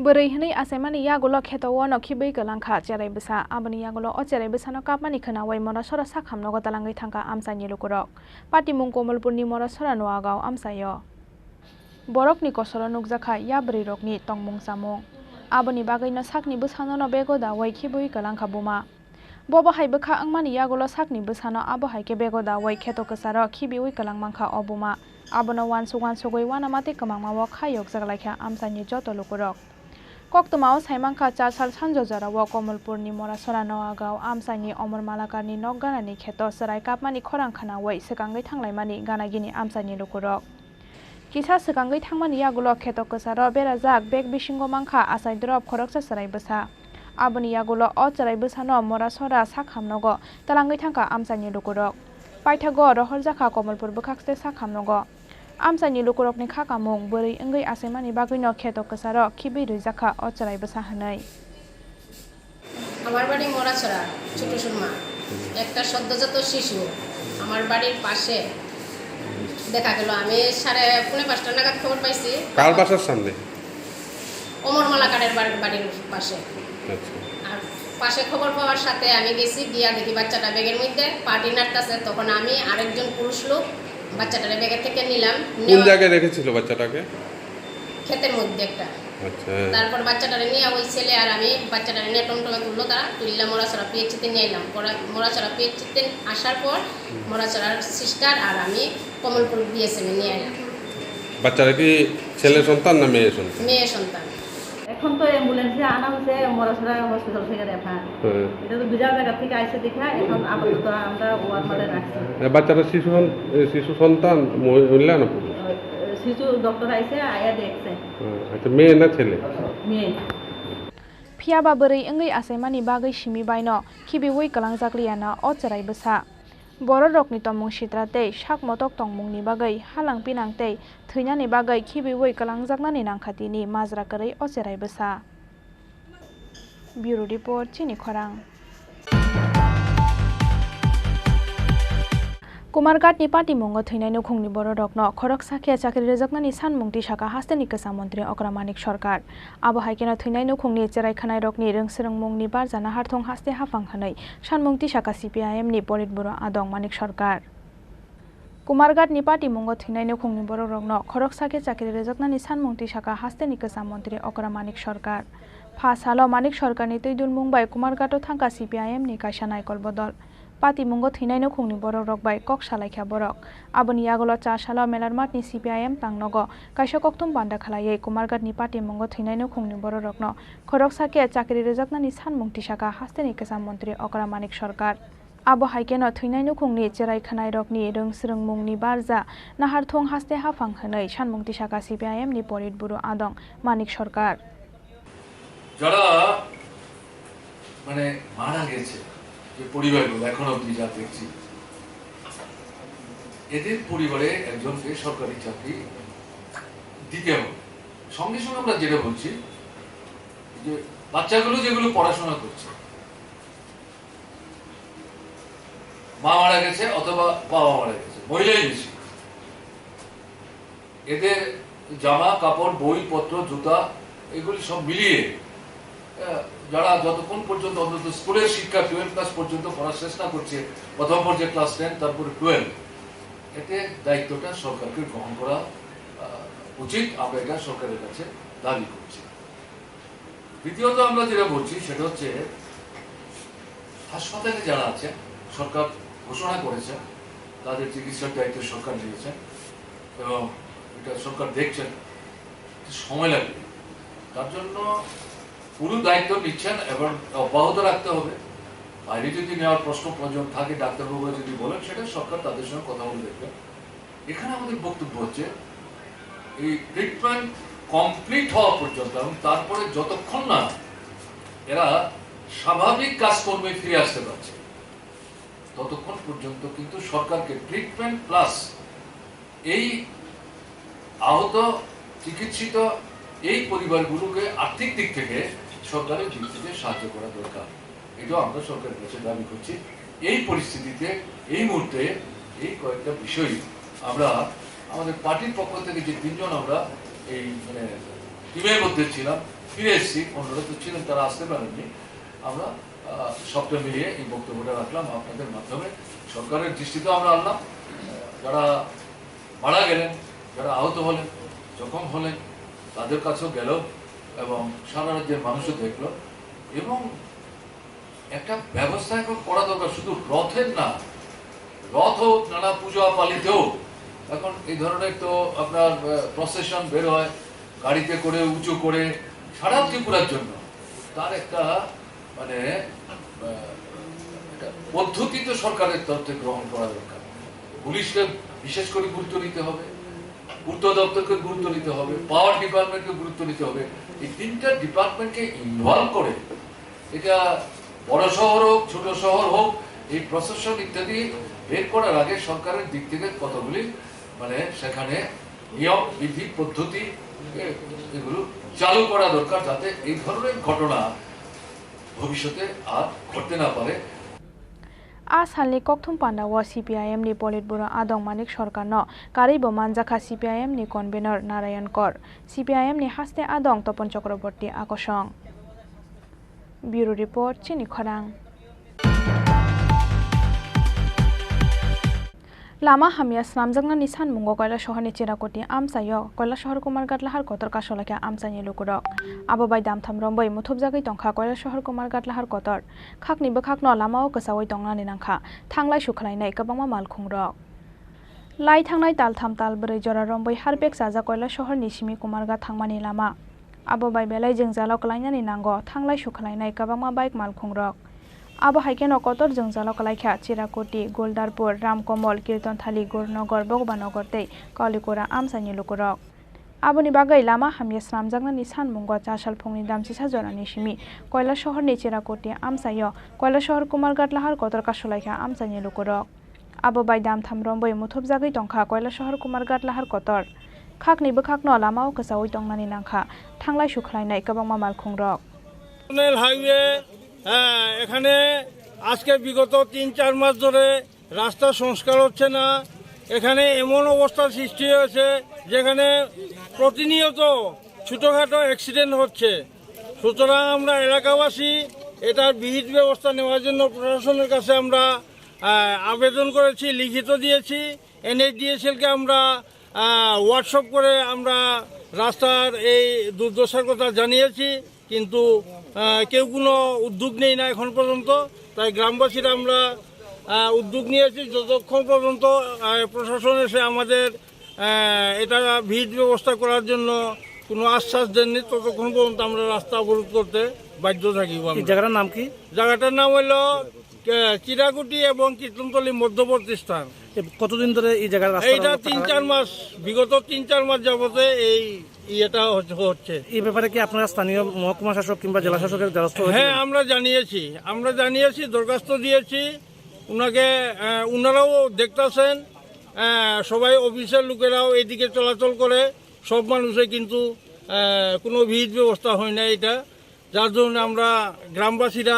बोरै हनै आसाइमानि यागुलो खेतवनो खिबै गलांखा चेराइ बेसा आबनि यागुलो अ चेराइ बेसानो कापमानि खोनावै मरा सरा साखामनो गदालाङै थांगा आमसानि लुकुरक पार्टी मुं कमलपुरनि मरा सरा नआगाव आमसायो बरकनि कसरो नुकजाखा या बोरै रकनि तंमुं सामुं आबनि बागैनो साकनि बेसानो बेगो दावै खिबै गलांखा बुमा बबो हाइबोखा आंमानि यागुलो साकनि बेसानो आबो हाइके बेगो दावै खेतो कसारो खिबिवै गलांमांखा अबुमा आबनो वानसुगै वानामाते कमांमावो खायक जागलायखा आमसानि जतो लुकुरक कक्तमाव साइमांखा 4 साल सानजो जराव कमलपुरनि मरासरा नआगाव आमसानि अमर मालाकारनि नक गानानि खेतो सराय कापमानि खरां खानावै सेकांगै थांलायमानि गानागिनि आमसानि लुकुरक किसा सेकांगै थांमानि यागुलो खेतो कसारो बेराजाक बेग बिसिंगो मांखा आसाय द्रब खरकसा सराय बसा आबनि यागुलो अ चराय बसानो मरासरा साखामनगो तालांगै थांखा आमसानि लुकुरक पाइथागो रहर जाखा कमलपुर बखाक्सते साखामनगो आमसानि लुकुरकनि खाकामुं बोरै ओंगै आसाइमानि बागैनो खेतो कसारो खिबै रैजाखा अचराय बसा हनै আমার বাড়ি মরাছড়া ছোট সুরমা একটা সদ্যজাত শিশু আমার বাড়ির পাশে দেখা গেল আমি 4:30 নাগাদ খবর পাইছি কার বাসার সামনে অমর মালাকারের বাড়ির পাশে আর পাশে খবর পাওয়ার সাথে আমি গেছি গিয়া দেখি বাচ্চাটা ব্যাগের মধ্যে পার্টি নাড়তাছে তখন আমি আরেকজন পুরুষ লোক বাচ্চাটারে ব্যাগের থেকে নিলাম কোন জায়গায় রেখেছিল বাচ্চাটাকে ক্ষেতের মধ্যে একটা আচ্ছা তারপর বাচ্চাটারে নিয়ে ওই ছেলে আর আমি বাচ্চাটারে নিয়ে টমটমে তুললো তারা তুললা মরাছড়া পিএইচসিতে নিয়ে এলাম মরাছড়া পিএইচসিতে আসার পর মরাছড়ার সিস্টার আর আমি কমলপুর বিএসএমে নিয়ে এলাম বাচ্চাটা কি ছেলে সন্তান না মেয়ে সন্তান মেয়ে সন্তান এখন তো অ্যাম্বুলেন্সে আনা হচ্ছে মরাছড়া হসপিটাল থেকে রেফার এটা তো বিজার জায়গা থেকে আইসে দেখা এখন আপাতত আমরা ওয়ার মালে রাখছি বাচ্চাটা শিশু সন্তান মহিলা না শিশু ডক্টর আইসে আয়া দেখছে আচ্ছা মেয়ে না ছেলে মেয়ে फियाबा बोरै ओंगै आसाइमानि बागै सिमि बायनो खिबिवै गलां जाग्लियाना अचराय बसा बर' रकनि तमुं सिद्राते साक मटक तंमुंनि बागै हालां पिनांते थैनानि बागै खिबिवै गलां जागनानि नांखातिनि माजरा करै अचराय बसा ब्यूरो रिपोर्ट चिनि खरां कुमारघाटनि पाटिमुंगो थैनाय नुखुंनि बर' रकनो खरक साखिया चाकरि रोजाकनानि सानमुंथि साखा हास्तेनि गोसा मन्त्रि अग्रा मानिक सरकार आबो हाइकेनो थैनाय नुखुंनि जेरायखानाय रकनि रोंसोरों मुंनि बारजाना हारथं हास्ते हाफां हनै सानमुंथि साखा सिपिआइएमनि पलिटबुरो आदं मानिक सरकार कुमारघाटनि पाटिमुंगो थैनाय नुखुंनि बर' रकनो खरक साखिया चाकरि रोजाकनानि सानमुंथि साखा हास्तेनि गोसा मन्त्रि अग्रा मानिक सरकार फासालो मानिक सरकारनि तैदुन मुंबाय कुमारघाटो थांका सिपिआइएमनि कायसा नायकल बदल पाटिमुंगो थैनाय नुखुंनि बर' रक बाय कक सालायख्या बरक आबनि आगोलो 4 सालो मेलारमाटनि सिपिआइएम तांनगो कायसा कक्तुम बान्दा खालायै कुमारघाटनि पाटिमुंगो थैनाय नुखुंनि बर' रकनो खरक साखिया चाकरि रोजाकनानि सानमुंथि साखा हास्तेनि गोसा मन्त्रि अग्रा मानिक सरकार आबो हाइकेनो थैनाय नुखुंनि जेरायखानाय रकनि रोंसोरों मुंनि बारजा नाहारथं हास्ते हाफां हनै सानमुंथि साखा सिपिआइएमनि पलिटबुरो आदं मानिक सरकार যারা মানে মারা গেছে যে পরিবারগুলো এখন অবধি যা দেখছি এদের পরিবারে একজনকে সরকারি চাকরি দিতে হবে সঙ্গে সঙ্গে আমরা যেটা বলছি যে বাচ্চাগুলো যেগুলো পড়াশোনা করছে মা মারা গেছে অথবা বাবা মারা গেছে মহিলাই বেশি এদের জামা কাপড় বই পত্র জুতা এগুলি সব মিলিয়ে যারা যতক্ষণ পর্যন্ত অন্তত স্কুলের শিক্ষা 12 ক্লাস পর্যন্ত পড়ার চেষ্টা করছে প্রথম পর্যায়ে ক্লাস 10 তারপরে 12 এতে দায়িত্বটা সরকারকে গ্রহণ করা উচিত আমরা এটা সরকারের কাছে দাবি করছি দ্বিতীয়ত আমরা যেটা বলছি সেটা হচ্ছে হাসপাতালে যারা আছে সরকার ঘোষণা করেছে তাদের চিকিৎসার দায়িত্ব সরকার নিয়েছে এবং এটা সরকার দেখছেন, সময় লাগবে। তার জন্য পুরো দায়িত্ব নিচ্ছেন এবং অব্যাহত রাখতে হবে। বাইরে যদি নেওয়ার প্রশ্ন প্রয়োজন থাকে, ডাক্তারবাবুরা যদি বলেন, সেটা সরকার তাদের সঙ্গে কথা বলে দেখবেন। এখানে আমাদের বক্তব্য হচ্ছে এই ট্রিটমেন্ট কমপ্লিট হওয়া পর্যন্ত এবং তারপরে যতক্ষণ না এরা স্বাভাবিক কাজকর্মে ফিরে আসতে পারছে ততক্ষণ পর্যন্ত কিন্তু সরকারকে ট্রিটমেন্ট প্লাস এই আহত চিকিৎসিত এই পরিবারগুলোকে আর্থিক দিক থেকে সরকারের দিক থেকে সাহায্য করা দরকার। এটাও আমরা সরকারের কাছে দাবি করছি। এই পরিস্থিতিতে এই মুহূর্তে এই কয়েকটা বিষয় আমরা আমাদের পার্টির পক্ষ থেকে যে 3 জন আমরা এই মানে টিমের মধ্যে ছিলাম, ফিরে এসেছি, অন্যরা তো ছিলেন তারা আসতে পারেননি, আমরা সবটা মিলিয়ে এই বক্তব্যটা রাখলাম আপনাদের মাধ্যমে। সরকারের দৃষ্টিতে আমরা আনলাম, যারা মারা গেলেন, যারা আহত হলেন, জখম হলেন, তাদের কাছেও গেল এবং সারা রাজ্যের মানুষও দেখলো। এবং একটা ব্যবস্থা এখন করা দরকার, শুধু রথের না, রথ হোক, নানা পূজা পালিতেও এখন এই ধরনের তো আপনার প্রসেশন বের হয় গাড়িতে করে উঁচু করে সারা ত্রিপুরার জন্য। তার একটা মানে পদ্ধতি তো সরকারের তরফ থেকে গ্রহণ করা দরকার। পুলিশকে বিশেষ করে গুরুত্ব নিতে হবে, পূর্ত দপ্তরকে গুরুত্ব নিতে হবে, পাওয়ার ডিপার্টমেন্টকে গুরুত্ব নিতে হবে। এই 3টা ডিপার্টমেন্টকে ইনভলভ করে, এটা বড় শহর হোক ছোট শহর হোক, এই প্রশাসন ইত্যাদি বের করার আগে সরকারের দিক থেকে কতগুলি মানে সেখানে নিয়ম বিধি পদ্ধতি এগুলো চালু করা দরকার, যাতে এই ধরনের ঘটনা ভবিষ্যতে আর ঘটতে না পারে। आसालनि कक्थुम पान्डावा CPIM नि पलिटबुरो आदं मानिक सरकारनो कारिबो मानजाखा CPIM नि कन्भेनर नारायण कर, CPIM नि हास्ते आदं तपन चक्रवर्ती आकर्षण। ब्यूरो रिपोर्ट चिनी खरांग। लामा हामिया स्नामजंगना निसान मुंगो कयला शहरनि चिराकुटी आमसायो कयला शहर कुमारघाट लाहार कतर कासलाखा आमसानि लुकुरक आबो बाय दामथाम रंबै मुथुबजागै तंखा कयला शहर कुमारघाट लाहार कतर खाकनिबो खाकनो लामाओ गोसावै तंनानि नांखा थांलाय सुखलायनाय गोबांमा मालखुंरक लाई थांनाय तालथाम तालब्रै जरा रंबै हारबेक जाजा कयला शहरनि सिमि कुमारघाट थांमानि लामा आबो बाय बेलाय जोंजालाव कलायनानि नांगो थांलाय सुखलायनाय गोबांमा बाइक मालखुंरक आबो हाइकेनो कतर जोंजालाव कलायखा चिराकुटी गोलदारपुर रामकमल कीर्तनथाली गुरनगर भगवानगर तै कलिकोरा आमसानि लुकुरक आबोनि बागै लामा हामिया स्नामजागनानि सानमुंगो चासाल फुंनि दामसिसा जरानि सिमि कयला शहरनि चिराकुटी आमसायो कयला शहर कुमारघाट लाहार कतर कासलायखा आमसानि लुकुरक आबो बाय दामथाम रंबै मुथुबजागै तंखा कयला शहर कुमारघाट लाहार कतर खाकनिबो खाकनो लामाओ गोसावै तंनानि नांखा थांलाय सुखलायनाय गोबांमा मालखुंरक हाईवे এখানে আজকে বিগত 3-4 মাস ধরে রাস্তা সংস্কার হচ্ছে না। এখানে এমন অবস্থার সৃষ্টি হয়েছে যেখানে প্রতিনিয়ত ছোটখাটো অ্যাক্সিডেন্ট হচ্ছে। সুতরাং আমরা এলাকাবাসী এটার বিহিত ব্যবস্থা নেওয়ার জন্য প্রশাসনের কাছে আমরা আবেদন করেছি, লিখিত দিয়েছি। NHDSL-কে আমরা হোয়াটসঅ্যাপ করে আমরা রাস্তার এই দুর্দশার কথা জানিয়েছি, কিন্তু কেউ কোনো উদ্যোগ নেই না এখন পর্যন্ত। তাই গ্রামবাসীরা আমরা উদ্যোগ নিয়েছি, যতক্ষণ পর্যন্ত প্রশাসন এসে আমাদের এটা ভিড় ব্যবস্থা করার জন্য কোনো আশ্বাস দেননি, ততক্ষণ পর্যন্ত আমরা রাস্তা অবরোধ করতে বাধ্য থাকি। জায়গাটার নাম কি? জায়গাটার নাম হলো চিরাকুটি এবং কীর্তনতলী মধ্যবর্তী স্থান। কতদিন ধরে এই জায়গার এইটা 3-4 মাস, বিগত 3-4 মাস যাবতে এই ইয়েটা হচ্ছে। এই ব্যাপারে কি আপনারা স্থানীয় মহকুমা শাসক কিংবা জেলা শাসকের দ্বারস্থ হয়েছেন? হ্যাঁ, আমরা জানিয়েছি, দরখাস্ত দিয়েছি উনাকে। উনারাও দেখতেছেন, সবাই অফিসের লোকেরাও এদিকে চলাচল করে, সব মানুষে কিন্তু কোনো ভিড় ব্যবস্থা হয় না এটা, যার জন্য আমরা গ্রামবাসীরা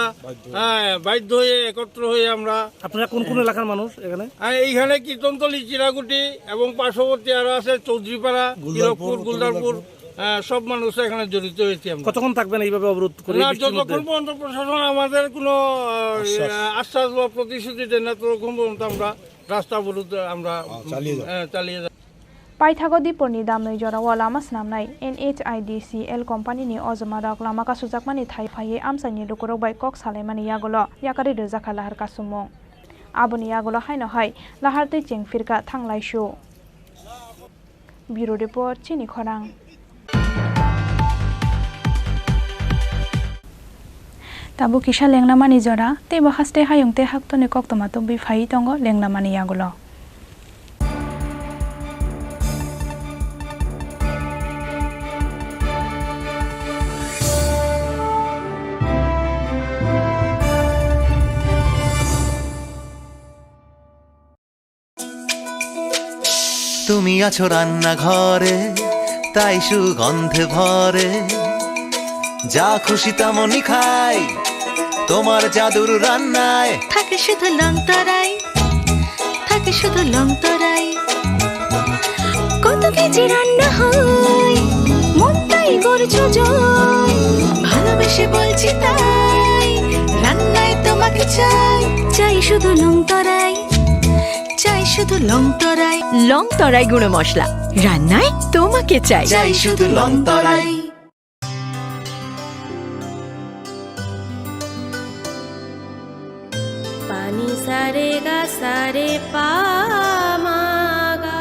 বাধ্য হয়ে একত্র হয়ে আমরা। আপনারা কোন কোন এলাকার মানুষ এখানে? এইখানে কীর্তনতলী, চিরাকুটি এবং পার্শ্ববর্তী আরো আছে চৌধুরীপাড়া, তিলকপুর, গুলদারপুর, সব মানুষ এখানে জড়িত হয়েছে। কতক্ষণ থাকবেন এইভাবে অবরোধ করে? যতক্ষণ পর্যন্ত প্রশাসন আমাদের কোনো আশ্বাস বা প্রতিশ্রুতি দেন না, ততক্ষণ পর্যন্ত আমরা রাস্তা অবরোধ আমরা চালিয়ে যাব। Paithago Dipurni damnoi jorao lama snamnai NHIDCL company ni ojmarak lama kasujakmani thaiphai amsani lukurok bai kok salaimani yagulo yakari rojaka lahar kasumong aboni yagulo haino hai lahar tei chengfirka thanglaisu Bureau Report Chini Khorang Tabu kisha lenglamani jora te bahaste hayungte haktone koktoma to bifai tongo lenglamani yagulo তুমি আছো রান্না ঘরে তাই সুগন্ধে ভরে যা খুশি তেমনই খাই তোমার জাদুর রান্নায় থাকে শুধু লংতরাই থাকে শুধু লংতরাই কত কেজি রান্না হয় মনটাই করছো জয় ভালোবেসে বলছি তাই রান্নায় তোমাকে চাই চাই শুধু লংতরাই চাই শুধু লংতরাই লংতরাই গুঁড়ো মশলা রান্নায় তোমাকে চাই চাই শুধু লংতরাই পানি সারে গা সারে পামাগা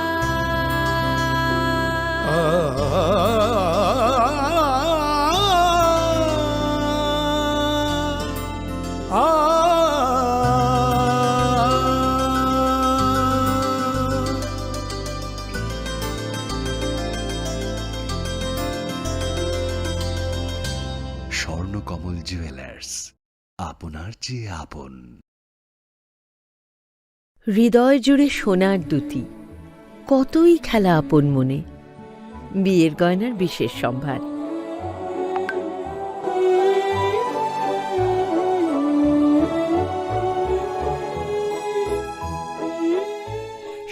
স্বর্ণকমল জুয়েলার্স আপনার চেয়ে আপন হৃদয় জুড়ে সোনার দুটি কতই খেলা আপন মনে বিয়ের গয়নার বিশেষ সম্ভার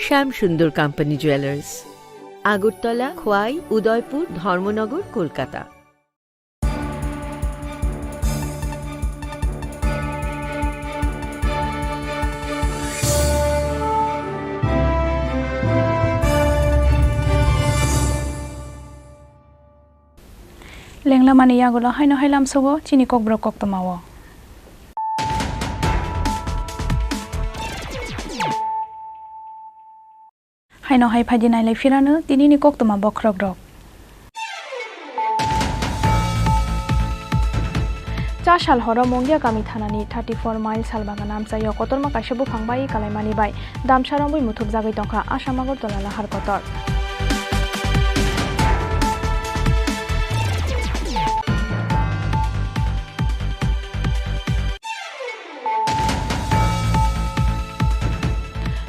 শ্যাম সুন্দর company jewellers Agartala Khowai Udaipur Dharmanagar Kolkata Lenglamani yagulo haino hailam sobo chini kokborok koktomawo haino hai phadi nai lai firano tinini koktoma bokrok rok cha sal horo mongya kami thanani 34 mile salbagan amsayo kotorma kaishabu phangbai kalaimani bai damsarambui muthuk jagai tongkha asamagor tolala har kotor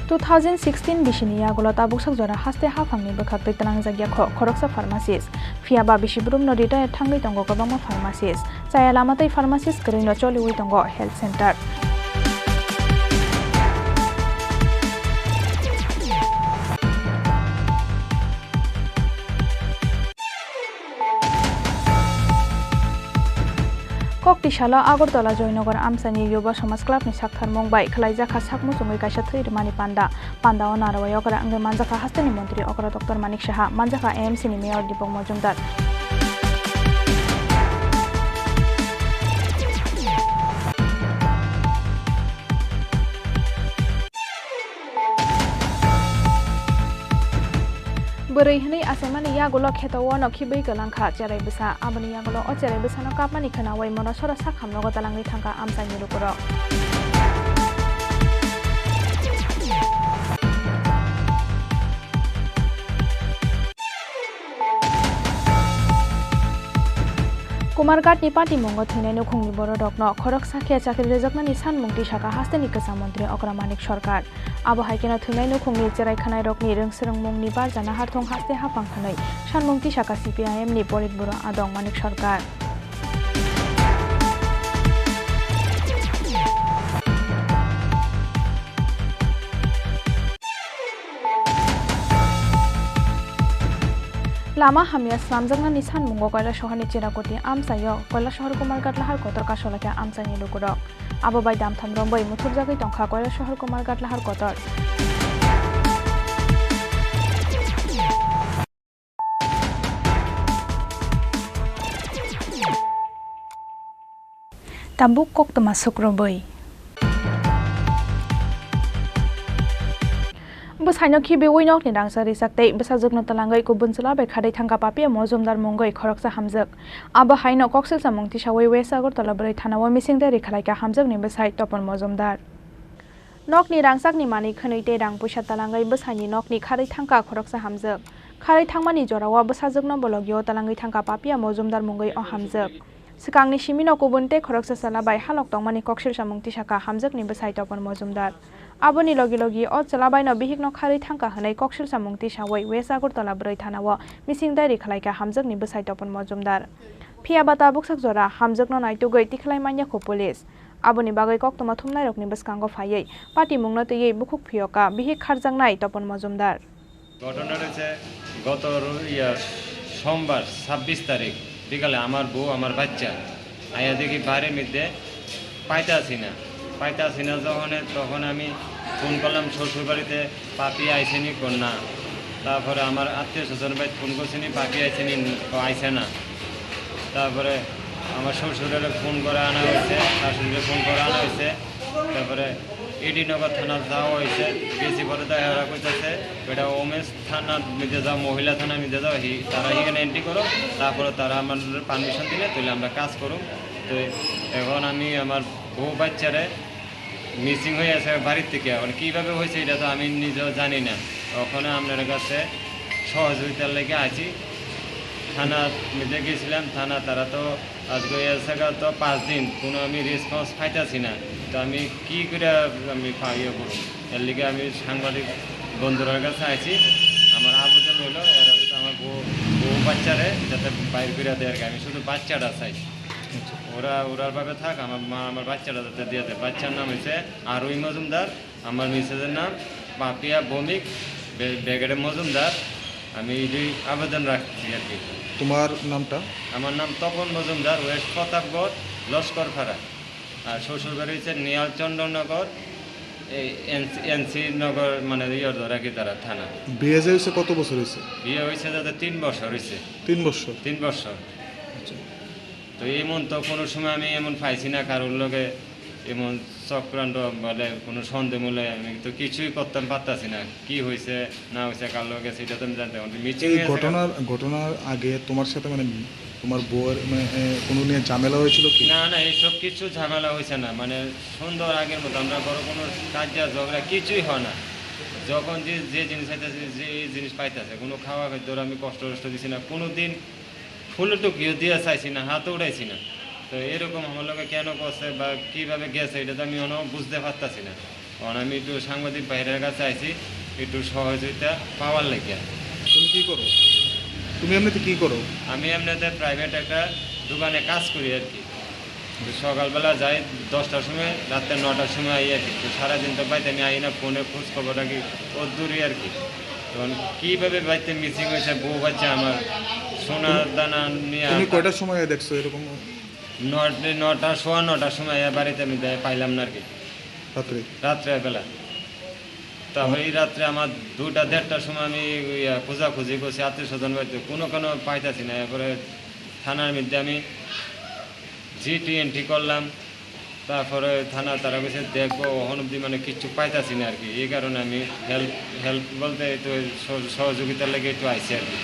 To 2016 bishini yagulo tabuksak jora haste hafangni bokhaktui tanang jagya khoroksa pharmacist fiaba bishibrum no retire thangai tongo kobangma pharmacist chaya lamatai pharmacist korino choliwi tongo health center Kokti shala Agartala Joynagar Amsani Yuba Somas Club ni Sakthar Mumbai Khlaijaka Sakmu Sumai Kaisa Thri Mani Panda Panda Onarawa Yokara Ange Manjaka Hastani Mantri Okara Dr Manik Shaha Manjaka AMC ni Mayor Dipok Mojumdar Berai hani asemani yagulo khetawo no khibai galangkha cherai bisa abani yagulo o cherai bisa no kapmani khana wai mono sora sakham no gotalangi thangka amsani lukuro Kumargat ni party mongo thine no khungni boro rokno khorok sakhe chakri rejakmani sanmungti shaka hasteni kasa mantri okramanik sarkar abo haikena thunai no khungni cherai khanai rokni rengsrang mungni bar jana harthong haste hapang khanai sanmungti shaka CPIM ni politburo adong manik sarkar Lama hamia samjangna ni sanmungo koila shohani chirakoti amsayo koila shohor Kumargat lahar kotor kasolake amsani lukuro abo bai damtham rombai muthuk jagai tongkha koila shohor Kumargat lahar kotor tabuk kok termasuk roboy. Besaino khibe winok ni dangsari sakte besajok no talangai ko bunsala be khadai thangka papi mozumdar mongoi khoroksa hamjak aba haino koksel samungti sawai wesagur tolabrei thanawa misingde rikhalaika hamjak ni besai topon mozumdar nok ni rangsak ni mani khneite rang puisa talangai besani nok ni khadai thangka khoroksa hamjak khadai thangmani jorawa besajok no bologyo talangai thangka papi mozumdar mongoi o hamjak sikangni simino kubunte khoroksa salabai halok tongmani koksel samungti saka hamjak ni besai topon mozumdar aboni logi logi o chalabaino bihikno khari thangka hanai koksil samungti sawai wesagur tolabrei thanawa misingdai khalaika hamjak ni besai topon mozumdar phia bata buksak jora hamjakno naitugoi tikhlai manya ko police aboni bagai koktoma thumnai rokni beskango phaiei party mungno tei bukuk phioka bihik kharjangnai topon mozumdar ঘটনা রয়েছে গত সোমবার 26 তারিখ বিকালে আমার বউ আমার বাচ্চা আয়া দেখি বাড়ির মধ্যে পাইতাছি না তখন আমি ফোন করলাম শ্বশুর বাড়িতে পাপি আইসেনি কন্যা তারপরে আমার আত্মীয় স্বজন ভাই ফোন করছেনি পাপি আইসেনি আইসে না তারপরে আমার শ্বশুরের ফোন করে আনা হয়েছে শাশুড়িকে ফোন করে আনা হয়েছে তারপরে এডিনগর থানা যাওয়া হয়েছে গেছি পরে তারা কইতেছে এটা ওমেন্স থানার মধ্যে যাও মহিলা থানার মধ্যে যাও তারা এখানে এন্ট্রি করো তারপরে তারা আমার পারমিশন দিলে তাহলে আমরা কাজ করুম তো এখন আমি আমার বউ বাচ্চারে মিসিং হয়ে আছে বাড়ির থেকে এখন কীভাবে হয়েছে এটা তো আমি নিজেও জানি না ওখানে আপনার কাছে সহযোগিতার লেগে আছি থানার মধ্যে গেছিলাম থানা তারা তো আজকে এসে তো 5 দিন কোনো আমি রেসপন্স পাইতেছি না তো আমি কী করে আমি ইয়ে করব এর লিগে আমি সাংবাদিক বন্ধুরার কাছে আছি আমার আবেদন হলো আমার বউ বাচ্চারে যাতে বাইর করে দেয় আর কি আমি শুধু বাচ্চাটা চাই ওরার ভাবে থাক আমার মা আমার বাচ্চাটা যাতে দিয়ে দেয় বাচ্চার নাম হয়েছে আরুই মজুমদার আমার মিসেসের নাম পাপিয়া ভৌমিক বেগেরে মজুমদার আমি এই আবেদন রাখছি আর কি তোমার নামটা আমার নাম তপন মজুমদার ওয়েস্ট প্রতাপগড় লস্করপাড়া আর শ্বশুরবাড়ি হচ্ছে নিয়ালচন্দ্রনগর এই এনসি নগর মানে ইয়র ধরা কি তারা থানা বিয়ে হয়েছে কত বছর হয়েছে বিয়ে হয়েছে যাতে 3 বছর হয়েছে 3 বছর তো এমন তো কোনো সময় আমি এমন পাইছি না কারোর লগে এমন চক্রান্ত বলে কোনো সন্দেহ মূলে আমি তো কিছুই করতে পারতাছি না কি হয়েছে না হয়েছে কার লগে সেটা তো আমি জানতে মিটিং ঘটনার আগে তোমার সাথে মানে তোমার বউয়ের মানে কোনো নিয়ে ঝামেলা হয়েছিল কি না এইসব কিছু ঝামেলা হয়েছে না মানে সুন্দর আগের মতো আমরা বড় কোনো কাজা ঝগড়া কিছুই হয় না যখন যে জিনিস পাইতেছে যে জিনিস পাইতেছে কোনো খাওয়া খাদ্য আমি কষ্ট দিছি না কোনো দিন ফুলটুকিও দিয়ে চাইছি না হাতও উড়াইছি না তো এরকম আমার লোকে কেন করছে বা কীভাবে গেছে এটা তো আমি বুঝতে পারতাছি না কারণ আমি একটু সাংবাদিক বাইরের কাছে আইছি একটু সহযোগিতা পাওয়ার লেগে তুমি কী করো এমনিতে কী করো আমি এমনিতে প্রাইভেট একটা দোকানে কাজ করি আর কি সকালবেলা যাই 10টার সময় রাত্রে 9টার সময় আই আর কি তো সারাদিন তো বাড়িতে আমি আই না ফোনে খোঁজ খবর রাখি ওর দূরই আর কি তখন কীভাবে বাড়িতে মিসিং হয়েছে বউ বাচ্চা আমার সোনার দানা নিয়ে তুমি কয়টার সময় দেখছো এরকম 9টার সময় বাড়িতে আমি পাইলাম না আর কি রাত্রেবেলা তারপরে এই রাত্রে আমার 2টা-1:30টার সময় আমি খোঁজাখুঁজি করছি আত্মীয় স্বজন বাড়িতে কোনো পাইতাছি না এরপরে থানার মধ্যে আমি জিটি করলাম তারপরে থানা তারা কাছে দেখবো ওখান অব্দি মানে কিছু পাইতাছি না আর কি এই কারণে আমি হেল্প বলতে একটু সহযোগিতার লেগে একটু আইছি আর কি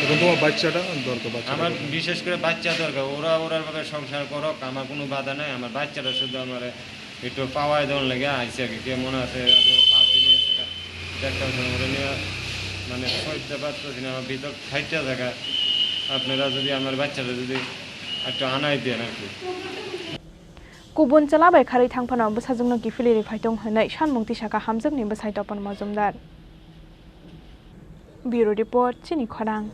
এখন তোমার বাচ্চাটা দরকার আমার বিশেষ করে বাচ্চা দরকার ওরার ভাবে সংসার করক আমার কোনো বাধা নাই আমার বাচ্চাটা শুধু আমার একটু পাওয়ায় দেওয়ার লেগে আইসি আর কি কে মনে আছে 5 দিন দেখা নিয়ে মানে সইতে পারতেছি না আমার ভিতর খাইতে থাকা আপনারা যদি আমার বাচ্চাটা যদি একটু আনাই দেন আর কি Kubun chalabai khari thangphano bwsajungno gifili rifaitong hwnai sanmungti saka hamjakni bwsai topon mozumdar Bureau Report Chini Khorang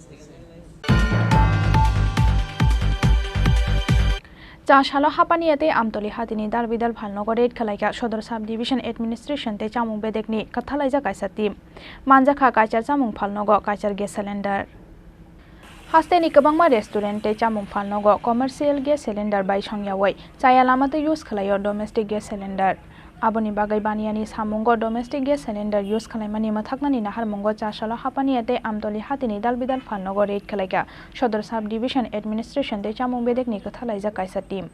Chashalo hapaniate amtoli hatini darbidal bhalnogore khalaika sodor sub division administration te chamung bedekni kathalaija kaisa team manjakha kaisar chamung phalnogo kaisar gas cylinder Hasteni kabangma restaurant te chamung phalnogo commercial gas cylinder bai songyawai chaya lamate use khalayo domestic gas cylinder Aboni bagai baniani samungo domestic gas cylinder use kalaimani mathaknani nahar mungo chasalo hapani ate amtoli hatini dalbidal falnogo raid khalaiga Sodor Sub Division Administration de chamung bedek ni kathalaija kaisa team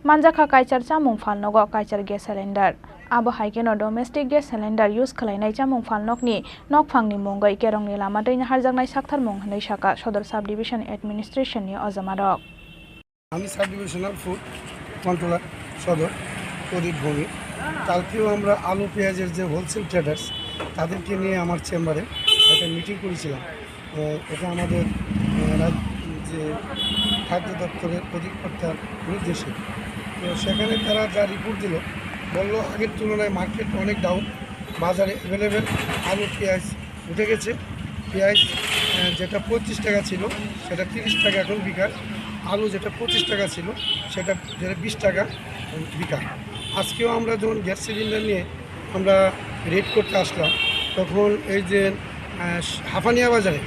manjaka kaisar chamung falnogo kaisar gas cylinder abo haikeno domestic gas cylinder use khalainai chamung falnokni nokphangni mungai kerongni lama deina harjaknai sakthar mung hanai saka Sodor Sub Division Administration ni ojamarok আমি sub divisional food controller সদর প্রদীপ ভূমি কালকেও আমরা আলু পেঁয়াজের যে wholesale traders তাদেরকে নিয়ে আমার চেম্বারে একটা মিটিং করেছিলাম এটা আমাদের যে খাদ্য দপ্তরের অধিকর্তার নির্দেশে তো সেখানে তারা যা রিপোর্ট দিল বলল আগের তুলনায় মার্কেট অনেক ডাউন বাজারে অ্যাভেলেবেল আলু পেঁয়াজ উঠে গেছে পেঁয়াজ যেটা 25 টাকা ছিল সেটা 30 টাকা এখন বিকার আলু যেটা 25 টাকা ছিল সেটা 20 টাকা বিকার আজকেও আমরা যখন গ্যাস সিলিন্ডার নিয়ে আমরা রেড করতে আসলাম তখন এই যে হাফানিয়া বাজারে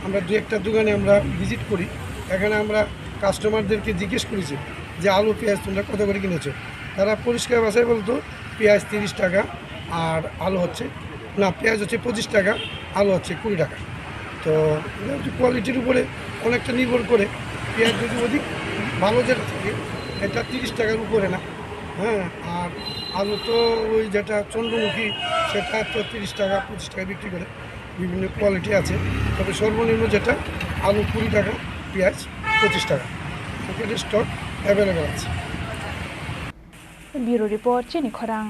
আমরা দু একটা দোকানে আমরা ভিজিট করি এখানে আমরা কাস্টমারদেরকে জিজ্ঞেস করেছি যে আলু পেঁয়াজ তোমরা কত করে কিনেছো তারা পরিষ্কার ভাষায় বলতো পেঁয়াজ 30 টাকা আর আলু হচ্ছে না পেঁয়াজ হচ্ছে 25 টাকা আলু হচ্ছে 20 টাকা তো কোয়ালিটির উপরে অনেকটা নির্ভর করে পেঁয়াজ যদি অধিক ভালো যেটা থাকে এটা 30 টাকার উপরে না হ্যাঁ আর আলু তো ওই যেটা চন্দ্রমুখী সেটা তো 30 টাকা 25 টাকা বিক্রি করে বিভিন্ন কোয়ালিটি আছে তবে সর্বনিম্ন যেটা আলু 20 টাকা পেঁয়াজ 25 টাকা মার্কেটের স্টক অ্যাভেলেবেল আছে ব্যুরো রিপোর্ট চিনি খরাং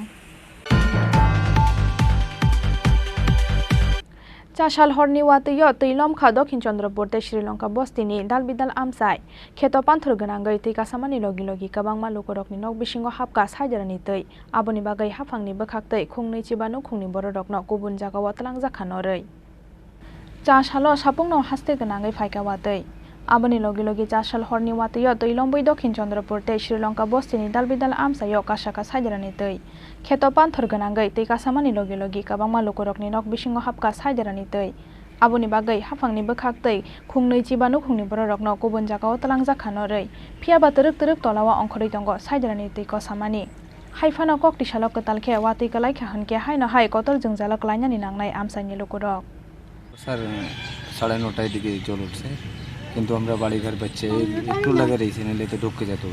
চাশাল হরনি ওয়াতৈয় তৈলম খা দক্ষিণ চন্দ্রপুরতে শ্রীলঙ্কা বস্তিনি দালবিদাল আমসাই খেত পান্থর গোনাঙ্গৈ তৈ কাসামানি লगी लगी kabangma lukorokni nok bisingo hapka saijarani tৈ aboni bagai hafangni bokhaktৈ khungnui chibanu khungni bororokno kubun jagao talangjakhanoroi চাশাল সাপুংনো হাস্তে গোনাঙ্গৈ ফাইকা ওয়াতৈ aboni लगी लगी চাশাল হরনি ওয়াতৈয় তৈলম্বৈ দক্ষিণ চন্দ্রপুরতে শ্রীলঙ্কা বস্তিনি দালবিদাল আমসাইও কাসাকা saijarani tৈ খেত পান্থর গোনাঙ্গৈ তৈ কাসামানি লगी लगी kabangma lukorokni nok bisingo hapka saijarani tৈ aboni bagai hafangni bokhaktৈ khungnui chibanu khungni bororokno kubun jagao talangjakhanoroi phiaba teruk teruk tolawa ongkhoroi tongo saijarani tৈ kosamani haifano kokti salok katalkhe watui kalai kha hanke haino hai kotor jungjalok lainani nangnai আমসাইনি lukorok sir 9:30টার দিকে জল উঠছে কিন্তু আমরা বাড়ি ঘর বাচ্চা একটু লাগে রয়েছে নাহলে তো ঢুকে যেত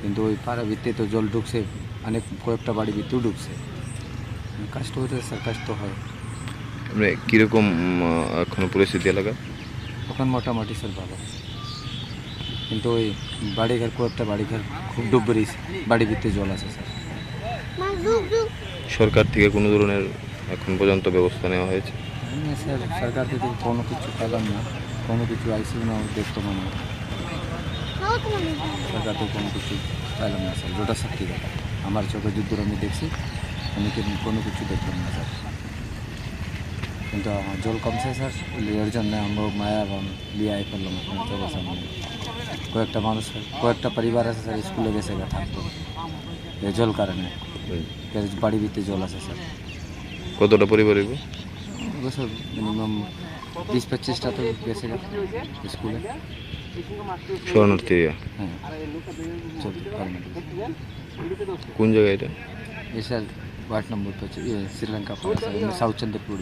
কিন্তু ওই পাড়া ভিত্তি তো জল ঢুকছে অনেক কয়েকটা বাড়ি ভিতরেও ঢুকছে কষ্ট হতে স্যার কষ্ট হয় কীরকম এখনো পরিস্থিতি এলাকা এখন মোটামুটি স্যার ভালো কিন্তু ওই বাড়িঘর কয়েকটা বাড়িঘর খুব ডুবে রয়েছে বাড়ি ভিতরে জল আছে স্যার সরকার থেকে কোনো ধরনের এখন পর্যন্ত ব্যবস্থা নেওয়া হয়েছে স্যার সরকার থেকে কোনো কিছু পেলাম না কোনো কিছু আইসিউ না দেখতো মনে সরকার থেকে কোনো কিছু পেলাম না স্যার যেটা সত্যি কথা আমার চোখে যুদ্ধ আমি দেখছি আমি কোনো কিছু দেখলাম না স্যার কিন্তু জল কমছে স্যার এর জন্য আমরা মায়া এবং লিয়ে আই করলাম চোখের সামনে কয়েকটা মানুষ কয়েকটা পরিবার আছে স্যার স্কুলে গেছে থাকতো এই জল কারণে বাড়ি ভিতরে জল আছে স্যার কতটা পরিবার স্যার মিনিমাম 20-25টা তো গেছে স্কুলে শরণার্থী হ্যাঁ কোন জায়গায় এটা এই স্যার 8 নম্বর শ্রীলঙ্কা সাউথ চন্দ্রপুর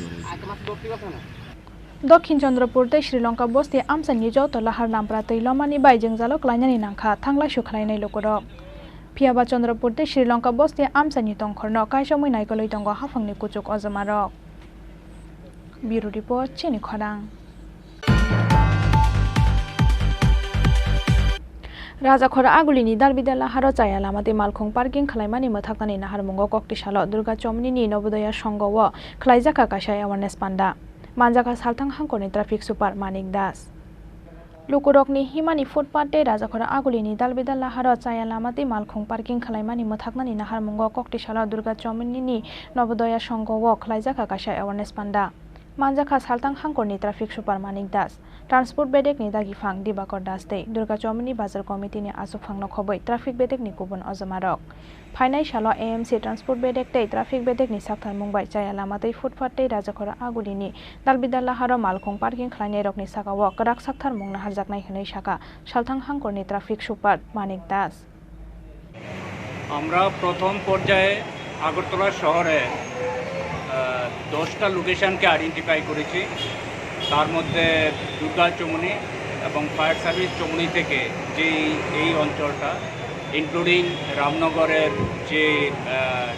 দক্ষিণ চন্দ্রপুরতে শ্রীলঙ্কা বস্তি আমসাইনি যত লাহার নামপ্রা তৈলমানি বাই জংজালক লাইনানি নাংখা থাংলাই সুখলাইনাই লোকরok phiaba চন্দ্রপুরতে শ্রীলঙ্কা বস্তি আমসাইনি tongkhorno kaisomui naikoloi tongo hafangni kuchuk ojamarok bureau report চিনি খরাং রাজাখরা আগুলিনি দালবিদালা হারো চায়া লামাতে মালখং পার্কিং খালাইমানি মথাকনানি নাহার মুঙ্গ কক্টি সালো দুর্গা চমনিনি নবোদয়া সংঘও খালাইজাকা কাশাই অ্যাওয়ারনেস পান্ডা মানজাকা সালথাং হাংকরনি ট্রাফিক সুপার মানিক দাস লুকুরকনি হিমানি ফুটপাতে রাজাখরা আগুলিনি দালবিদালা হারো চায়া লামাতে মালখং পার্কিং খালাইমানি মথাকনানি নাহার মুঙ্গ কক্টি সালো দুর্গা চমনিনি নবোদয়া সংঘও খালাইজাকা কাশাই অ্যাওয়ারনেস পান্ডা মানজাখা সালতাং হাংকরনি ট্রাফিক সুপার মানিক দাস ট্রান্সপোর্ট বেডেকনি দাগিফাং দিবাকর দাস তৈ দুর্গা চমনি বাজার কমিটিনি আসুফাংনো খबै ট্রাফিক বেডেকনি কুবুন অজমারক ফাইনাই সালো এএমসি ট্রান্সপোর্ট বেডেক তৈ ট্রাফিক বেডেকনি সাকথার মুंबाइ चाया लामातै फुटपाथ तै राजाखरा आगुलिनि दालबिदाला हारो मालखं पार्किं खालायनाय रकनि साकाओ कराक साकथार मुंना हारजाकनाय हनै साका सालथां हांकरनि ट्राफिक सुपार मानिक दास আমরা প্রথম পর্যায়ে আগরতলা শহরে 10টা লোকেশনকে আইডেন্টিফাই করেছি। তার মধ্যে দুর্গা চমুনি এবং ফায়ার সার্ভিস চমুনি থেকে যে এই অঞ্চলটা ইনক্লুডিং রামনগরের যে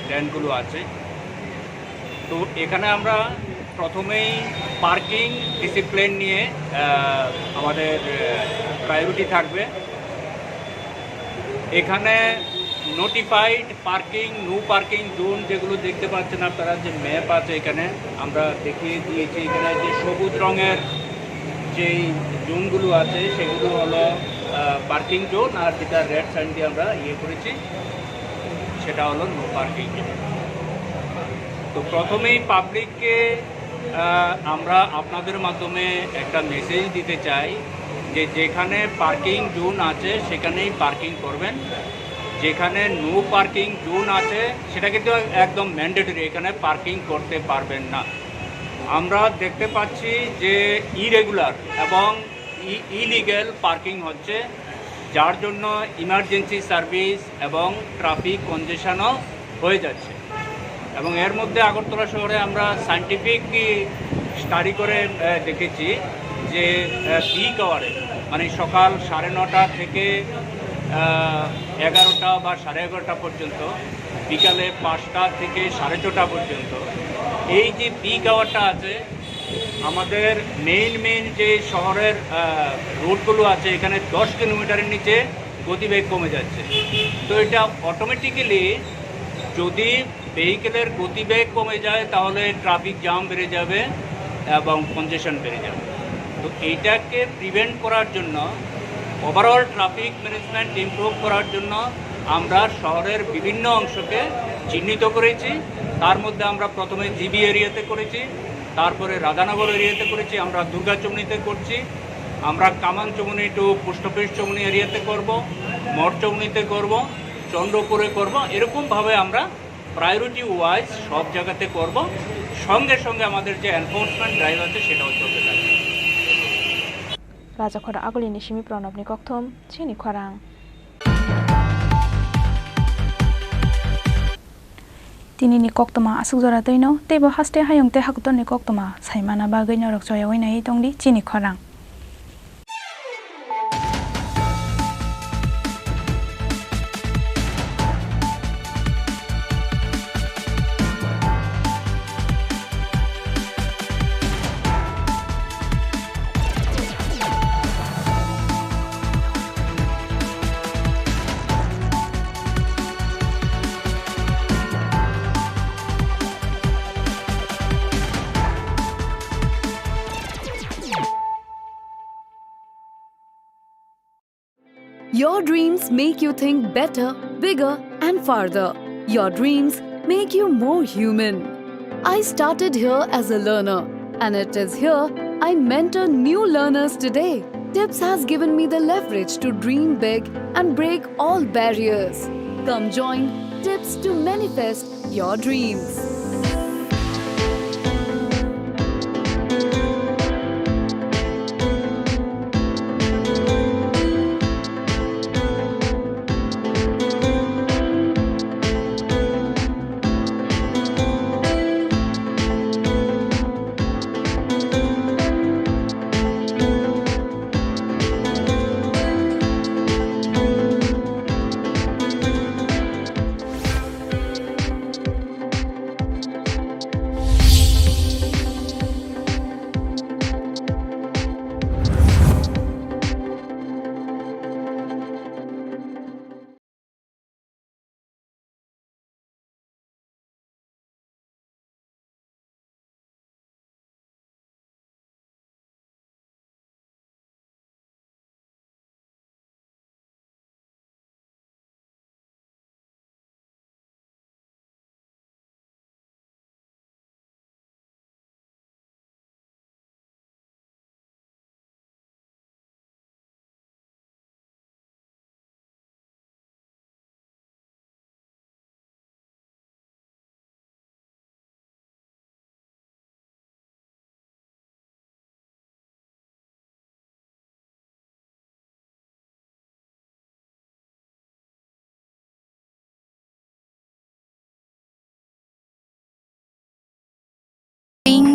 ড্রেনগুলো আছে, তো এখানে আমরা প্রথমেই পার্কিং ডিসিপ্লিন নিয়ে আমাদের প্রায়োরিটি থাকবে। এখানে notified parking, no parking zone যেগুলো দেখতে পাচ্ছেন আপনারা, যে ম্যাপ আছে এখানে আমরা দেখিয়ে দিয়েছি। এখানে যে সবুজ রঙের যেই জোনগুলো আছে সেগুলো হলো পার্কিং জোন, আর যেটা রেড সাইন দিয়ে আমরা করেছি সেটা হলো নো পার্কিং জোন। তো প্রথমেই পাবলিককে আমরা আপনাদের মাধ্যমে একটা মেসেজ দিতে চাই যে যেখানে পার্কিং জোন আছে সেখানেই পার্কিং করবেন। যেখানে নো পার্কিং জোন আছে সেটা কিন্তু একদম ম্যান্ডেটরি, এখানে পার্কিং করতে পারবেন না। আমরা দেখতে পাচ্ছি যে ইরেগুলার এবং ইলিগ্যাল পার্কিং হচ্ছে, যার জন্য ইমার্জেন্সি সার্ভিস এবং ট্রাফিক কনজেশনও হয়ে যাচ্ছে। এবং এর মধ্যে আগরতলা শহরে আমরা সায়েন্টিফিক স্টাডি করে দেখেছি যে পিক আওয়ারে, মানে সকাল 9:30 থেকে 11টা বা 11:30 পর্যন্ত, বিকালে 5টা থেকে 4:30 পর্যন্ত, এই যে পিক আওয়ারটা আছে আমাদের মেইন যে শহরের রোডগুলো আছে এখানে 10 কিলোমিটারের নিচে গতিবেগ কমে যাচ্ছে। তো এটা অটোমেটিক্যালি যদি ভেহিকেলের গতিবেগ কমে যায় তাহলে ট্রাফিক জ্যাম বেড়ে যাবে এবং কনজেশন বেড়ে যাবে। তো এইটাকে প্রিভেন্ট করার জন্য, ওভারঅল ট্রাফিক ম্যানেজমেন্ট ইমপ্রুভ করার জন্য আমরা শহরের বিভিন্ন অংশকে চিহ্নিত করেছি। তার মধ্যে আমরা প্রথমে জিবি এরিয়াতে করেছি, তারপরে রাধানগর এরিয়াতে করেছি, আমরা দুর্গা চমুনিতে করছি, আমরা কামান চমুনি টু পোস্ট অফিস চমুনি এরিয়াতে করব, মঠ চমুনিতে করব, চন্দ্রপুরে করব। এরকমভাবে আমরা প্রায়োরিটি ওয়াইজ সব জায়গাতে করব। সঙ্গে সঙ্গে আমাদের যে এনফোর্সমেন্ট ড্রাইভ আছে সেটাও চলতে থাকবে। রাজাখরা আগলিনি সিমি প্রণবনি কক্থম চিনি খরাং। Tinini koktoma asuk jora toino tebo haste hayongte hakutoni koktoma saimana bagoi norok joyawai nai tongdi Chini Khorang. Your dreams make you think better, bigger, and farther. Your dreams make you more human. I started here as a learner, and it is here I mentor new learners today. TIPS has given me the leverage to dream big and break all barriers. Come join TIPS to manifest your dreams.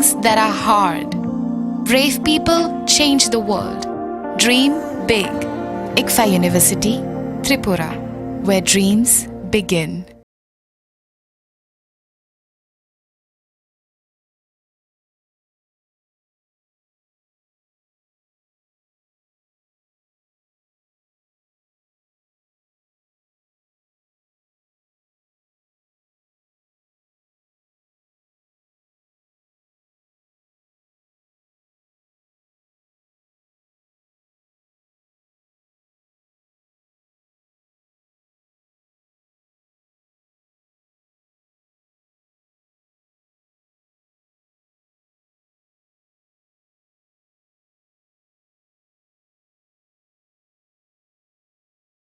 things that are hard. Brave people change the world. Dream big. ICFA University, Tripura, where dreams begin.